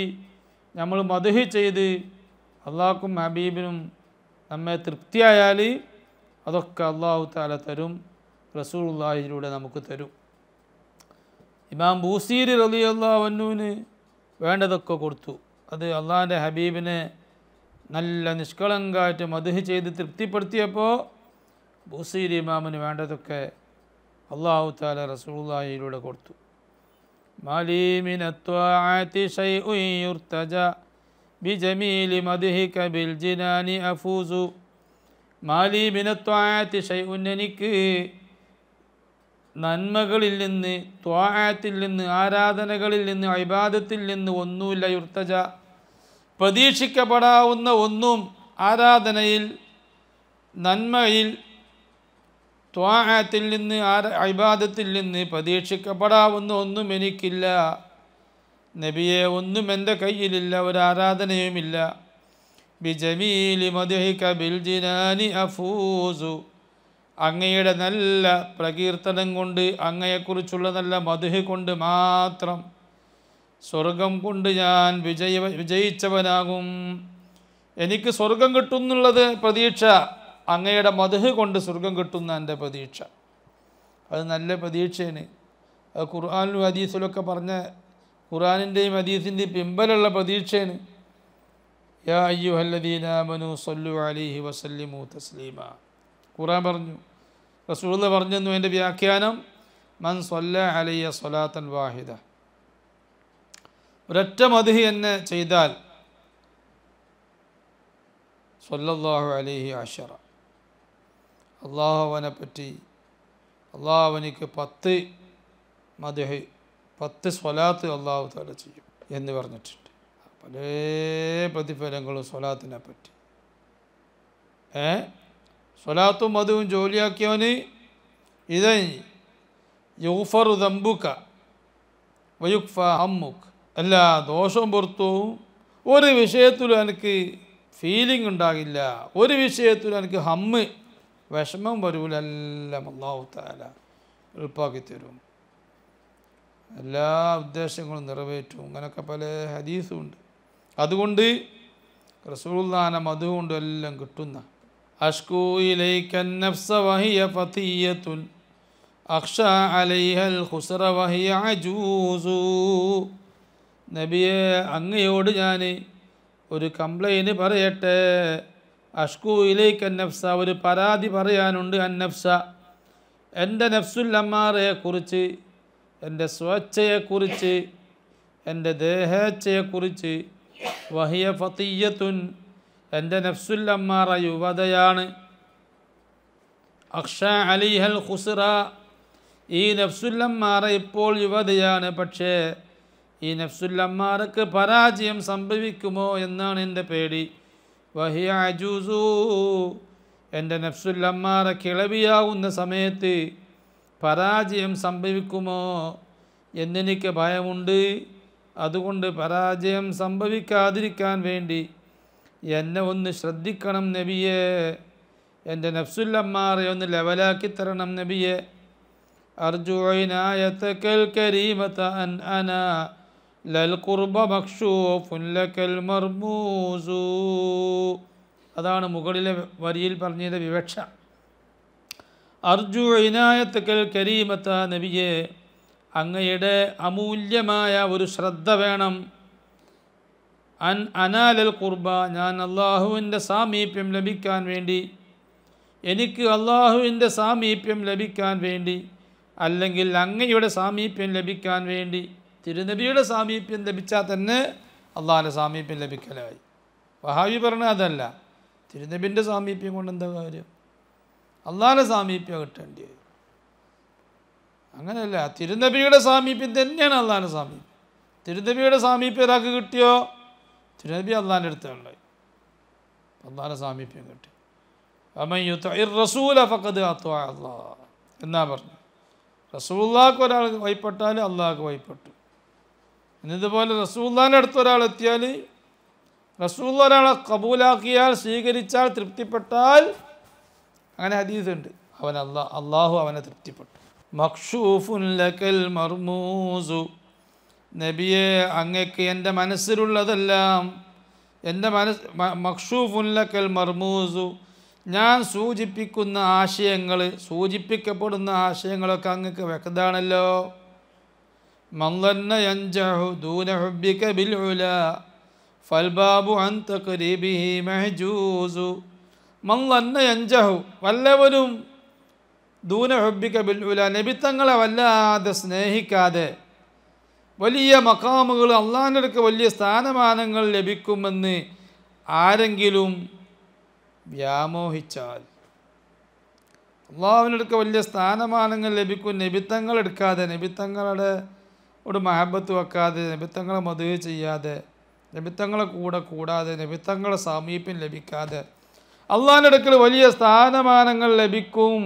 നമ്മൾ മദ്ഹ് ചെയ്ത് അള്ളാഹ്ക്കും ഹബീബിനും നമ്മെ തൃപ്തിയായാൽ അതൊക്കെ അള്ളാഹു തആല തരും, റസൂലുള്ളാഹിയിലൂടെ നമുക്ക് തരും. ഇമാം ബൂസീരി റളിയല്ലാഹു അൻഹുവിന് വേണ്ടതൊക്കെ കൊടുത്തു. അത് അള്ളാഹിൻ്റെ ഹബീബിനെ നല്ല നിഷ്കളങ്കായിട്ട് മദ്ഹ് ചെയ്ത് തൃപ്തിപ്പെടുത്തിയപ്പോൾ ബൂസീരി ഇമാമിന് വേണ്ടതൊക്കെ അള്ളാഹു തആല റസൂലുള്ളാഹിയിലൂടെ കൊടുത്തു. മാലി മിനത്ത്വാഅതി ശൈഉൻ യുർതജ ബിജമീലി മദ്ഹിക ബിൽ ജിനാനി അഫൂസു. മാലി മിനത്ത്വാഅതി ശൈഉൻ, എനിക്ക് നന്മകളിൽ നിന്ന്, ത്വാഅത്തിൽ നിന്ന്, ആരാധനകളിൽ നിന്ന്, ഇബാദത്തിൽ നിന്ന് ഒന്നുമില്ല. യുർതജ, പ്രതീക്ഷിക്കപ്പെടാവുന്ന ഒന്നും, ആരാധനയിൽ, നന്മയിൽ, ത്വാഅത്തിൽ നിന്ന്, ഇബാദത്തിൽ നിന്ന് പ്രതീക്ഷിക്കപ്പെടാവുന്ന ഒന്നും എനിക്കില്ല. നബിയെ, ഒന്നും എൻ്റെ കയ്യിലില്ല, ഒരു ആരാധനയുമില്ല. ബിജമീലി മദ്ഹിക ബിൽ ജിനാനി അഫൂസു, അങ്ങയുടെ നല്ല പ്രകീർത്തനം കൊണ്ട്, അങ്ങയെക്കുറിച്ചുള്ള നല്ല മദ്ഹ് കൊണ്ട് മാത്രം സ്വർഗം കൊണ്ട് ഞാൻ വിജയിച്ചവനാകും. എനിക്ക് സ്വർഗം കിട്ടുന്നുള്ളത് പ്രതീക്ഷ, അങ്ങയുടെ മദ്ഹ് കൊണ്ട് സ്വർഗം കിട്ടുന്ന എൻ്റെ പ്രതീക്ഷ. അത് നല്ല പ്രതീക്ഷയാണ്. അത് ഖുർആനിലും ഹദീസിലൊക്കെ പറഞ്ഞ, ഖുർആനിൻ്റെയും ഹദീസിൻ്റെയും പിമ്പലുള്ള പ്രതീക്ഷയാണ്. യാ അയ്യുഹല്ലദീന ആമനൂ സ്വല്ലു അലൈഹി വസല്ലിമു തസ്ലീമ. ഖുർആൻ പറഞ്ഞു, റസൂലുള്ളാഹി പറഞ്ഞു, എൻ്റെ വ്യാഖ്യാനം മൻ സ്വല്ല അലയ്യ സ്വലാത്തൻ വാഹിദ, ഒരൊറ്റ മദ്ഹ് എന്നെ ചെയ്താൽ സ്വല്ലല്ലാഹു അലൈഹി അശറ, അള്ളാഹുവിനെ പറ്റി അള്ളാഹുവിനിക്ക് 10 മദ്ഹ്, 10 സ്വലാത്ത് അള്ളാഹു തആല ചെയ്യും എന്ന് പറഞ്ഞിട്ടുണ്ട്. പല പ്രതിഫലങ്ങളും സ്വലാത്തിനെ പറ്റി. സ്വലാത്തും മദ്ഹും ജോലിയാക്കിയവന് ഇതൻ യുഗ്ഫറു ദംബുക വയുക്ഫ ഹമ്മുക, എല്ലാ ദോഷവും പുറത്തുപോകും. ഒരു വിഷയത്തിലും എനിക്ക് ഫീലിംഗ് ഉണ്ടാകില്ല, ഒരു വിഷയത്തിലും എനിക്ക് ഹമ്മ്, വിഷമം വരൂല. എല്ലാം അല്ലാഹു തആല എളുപ്പമാക്കി തരും, എല്ലാ ഉദ്ദേശങ്ങളും നിറവേറ്റും. അങ്ങനെയൊക്കെ പല ഹദീസും ഉണ്ട്. അതുകൊണ്ട് റസൂലുള്ളാഹിന്റെ മദ്ഹ് കൊണ്ട് എല്ലാം കിട്ടുന്ന. അഷ്കൂ ഇലൈക നഫ്സ വഹിയ ഫതിയത്തുൻ അഖ്ഷാ അലൈഹൽ ഖുസ്റ വഹിയ അജൂസു. നബിയെ, അങ്ങയോട് ഞാൻ ഒരു കംപ്ലൈൻറ്റ് പറയട്ടെ. അഷ്കൂ ഇലൈക നഫ്സ, ഒരു പരാതി പറയാനുണ്ട്. അന്നഫ്സ, എൻ്റെ നഫ്സുൽ അമ്മാറയെക്കുറിച്ച്, എൻ്റെ സ്വേച്ഛയെക്കുറിച്ച്, എൻ്റെ ദേഹേച്ഛയെക്കുറിച്ച്. വഹിയ ഫതിയ്യത്തുൻ, എൻ്റെ നഫ്സുൽ അമ്മാറ യുവതയാണ്. അഖ്ഷാ അലൈഹൽ ഖുസ്റ, ഈ നഫ്സുല്ലമ്മാറ ഇപ്പോൾ യുവതിയാണ്, പക്ഷേ ഈ നഫ്സുല്ലമ്മാറക്ക് പരാജയം സംഭവിക്കുമോ എന്നാണ് എൻ്റെ പേടി. വഹിയ അജൂസു, എൻ്റെ നഫ്സുല്ലമ്മാറ കിളവിയാവുന്ന സമയത്ത് പരാജയം സംഭവിക്കുമോ എന്നെനിക്ക് ഭയമുണ്ട്. അതുകൊണ്ട് പരാജയം സംഭവിക്കാതിരിക്കാൻ വേണ്ടി എന്നെ ഒന്ന് ശ്രദ്ധിക്കണം നബിയെ, എൻ്റെ നഫ്സുല്ലമ്മാറെ ഒന്ന് ലെവലാക്കി തരണം നബിയെ. അർജു ഇനായതകൽ കരീമത അൻ അനാ ലൽ ഖുർബ മഖ്ശൂഫുൻ ലകൽ മർമൂസു. അതാണ് മുകളിലെ വരിയിൽ പറഞ്ഞതിൻ്റെ വിവക്ഷ. അർജു ഇനായതകൽ കരീമത, നബിയെ അങ്ങയുടെ അമൂല്യമായ ഒരു ശ്രദ്ധ വേണം. അൻ അനാലൽ ഖുർബ, ഞാൻ അള്ളാഹുവിൻ്റെ സാമീപ്യം ലഭിക്കാൻ വേണ്ടി, എനിക്ക് അള്ളാഹുവിൻ്റെ സാമീപ്യം ലഭിക്കാൻ വേണ്ടി, അല്ലെങ്കിൽ അങ്ങയുടെ സാമീപ്യം ലഭിക്കാൻ വേണ്ടി. തിരുനബിയുടെ സാമീപ്യം ലഭിച്ചാൽ തന്നെ അള്ളാഹിൻ്റെ സാമീപ്യം ലഭിക്കലായി. വഹാബി പറഞ്ഞാൽ അതല്ല, തിരുനബിൻ്റെ സാമീപ്യം കൊണ്ട് എന്താ കാര്യം? അള്ളാഹിൻ്റെ സാമീപ്യം കിട്ടേണ്ടി വരും. അങ്ങനെയല്ല, തിരുനബിയുടെ സാമീപ്യം തന്നെയാണ് അള്ളാഹിൻ്റെ സാമീപ്യം. തിരുനബിയുടെ സാമീപ്യം ഒരാൾക്ക് കിട്ടിയോ, തിരുനബി അള്ളാഹിൻ്റെ അടുത്തുണ്ടായി, അള്ളാഹിൻ്റെ സാമീപ്യം കിട്ടി. അമൻ യുതഇർ റസൂല ഫഖദ് അത്വഅ അല്ലാഹ് എന്നാ പറഞ്ഞു. റസൂലുള്ളാഹിക്ക് ഒരാൾ വഴിപ്പെട്ടാൽ അള്ളാഹ്ക്ക് വഴിപ്പെട്ടു. എന്നതുപോലെ റസൂലുള്ളാഹിൻ്റെ അടുത്ത് ഒരാൾ എത്തിയാൽ, റസൂലുള്ള ഒരാളെ കബൂലാക്കിയാൽ, സ്വീകരിച്ചാൽ, തൃപ്തിപ്പെട്ടാൽ, അങ്ങനെ ഹദീസുണ്ട്, അവൻ അള്ളാഹു അവനെ തൃപ്തിപ്പെട്ടു. മഖ്ശൂഫുൻ ലകൽ മർമൂസു, നബിയെ അങ്ങക്ക് എൻ്റെ മനസ്സിലുള്ളതെല്ലാം, എൻ്റെ മഖ്ശൂഫുൻ ലകൽ മർമൂസു, ഞാൻ സൂചിപ്പിക്കുന്ന ആശയങ്ങൾ, സൂചിപ്പിക്കപ്പെടുന്ന ആശയങ്ങളൊക്കെ അങ്ങക്ക് വ്യക്തമാണല്ലോ. മൻളന്ന യൻജഹു ദൂന ഹുബ്ബിക ബിൽ ഉലാ ഫൽബാബു അൻ തഖരീബിഹി മഹ്ജൂസു. മൻളന്ന യൻജഹു, വല്ലവരും ദൂന ഹുബ്ബിക ബിൽ ഉലാ, നബിത്തങ്ങളെ വല്ലാതെ സ്നേഹിക്കാതെ വലിയ മഖാമുകൾ, അള്ളാഹിൻ്റെ അടുക്ക് വലിയ സ്ഥാനമാനങ്ങൾ ലഭിക്കുമെന്ന് ആരെങ്കിലും വ്യാമോഹിച്ചാൽ, അള്ളാഹുവിൻ്റെ അടുക്ക് വലിയ സ്ഥാനമാനങ്ങൾ ലഭിക്കും, നബിത്തങ്ങൾ എടുക്കാതെ, നബിത്തങ്ങളുടെ ഒരു മഹബത്ത് വെക്കാതെ, നബിത്തങ്ങളെ മദഹ് ചെയ്യാതെ, നബിത്തങ്ങളെ കൂടെ കൂടാതെ, നബിത്തങ്ങളെ സാമീപ്യം ലഭിക്കാതെ അള്ളാഹിൻ്റെ അടുക്കൽ വലിയ സ്ഥാനമാനങ്ങൾ ലഭിക്കും,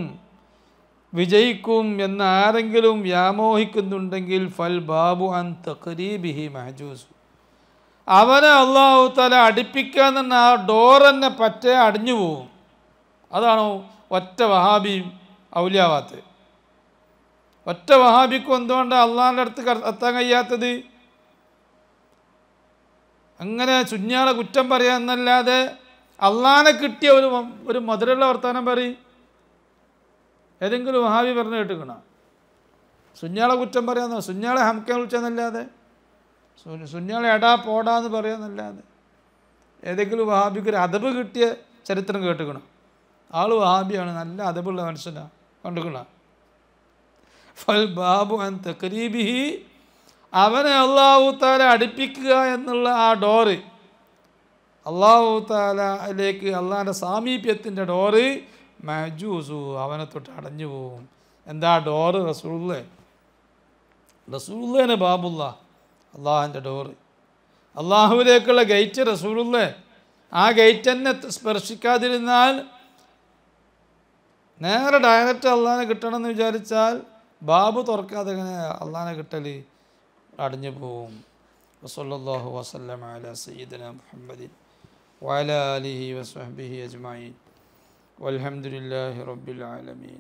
വിജയിക്കും എന്ന് ആരെങ്കിലും വ്യാമോഹിക്കുന്നുണ്ടെങ്കിൽ ഫൽ ബാബു അൻ തഖരീബിഹി മഹ്ജൂസ്, അവനെ അള്ളാഹു തആല അടുപ്പിക്കുക എന്ന ആ ഡോർ തന്നെ പറ്റേ അടിഞ്ഞു പോവും. അതാണോ ഒറ്റ വഹാബിയും ഔലിയാവാത്ത്? ഒറ്റ വഹാബിക്കും എന്തുകൊണ്ടാണ് അള്ളാഹിൻ്റെ അടുത്ത് എത്താൻ കഴിയാത്തത്? അങ്ങനെ സുന്നിയാളെ കുറ്റം പറയുക എന്നല്ലാതെ അള്ളാഹിനെ കിട്ടിയ ഒരു മധുരമുള്ള വർത്തമാനം പറയും. ഏതെങ്കിലും വഹാബി പറഞ്ഞു കേട്ടിക്കണോ? സുന്നിയാളെ കുറ്റം പറയാമെന്നോ, സുന്നിയാളെ ഹംക്കെ വിളിച്ചെന്നല്ലാതെ, സുന്നിയാളെ എടാ പോടാന്ന് പറയാന്നല്ലാതെ ഏതെങ്കിലും വഹാബിക്ക് ഒരു അദബ് കിട്ടിയ ചരിത്രം കേട്ടുക്കണം? ആൾ വഹാബിയാണ്, നല്ല അദബുള്ള മനുഷ്യനാണ്, കണ്ടുക്കണ. ഫൽ ബാബു അൻ തഖരീബിഹി, അവനെ അള്ളാഹു തആല അടുപ്പിക്കുക എന്നുള്ള ആ ഡോറ്, അള്ളാഹു തആലയിലേക്ക് അള്ളാഹിൻ്റെ സാമീപ്യത്തിൻ്റെ ഡോറ് മഹ്ജൂസു, അവനെ തൊട്ട് അടഞ്ഞു പോവും. എന്താ ഡോറ്? റസൂലുള്ളാഹിൻ്റെ ബാബുള്ള, അള്ളാഹിൻ്റെ ഡോറ്, അള്ളാഹുവിലേക്കുള്ള ഗേറ്റ് റസൂലുള്ളാഹി. ആ ഗേറ്റ് തന്നെ സ്പർശിക്കാതിരുന്നാൽ, നേരെ ഡയറക്റ്റ് അള്ളാഹിനെ കിട്ടണമെന്ന് വിചാരിച്ചാൽ ബാബു തുറക്കാതെ എങ്ങനെ അള്ളാഹിനെ കിട്ടൽ? അടഞ്ഞു പോവും. വസല്ലല്ലാഹു വസല്ലമ അലാ സയ്യിദിനാ മുഹമ്മദിൻ വഅലാ ആലിഹി വസ്വഹ്ബിഹി അജ്മഈൻ വൽഹംദുലില്ലാഹി റബ്ബിൽ ആലമീൻ.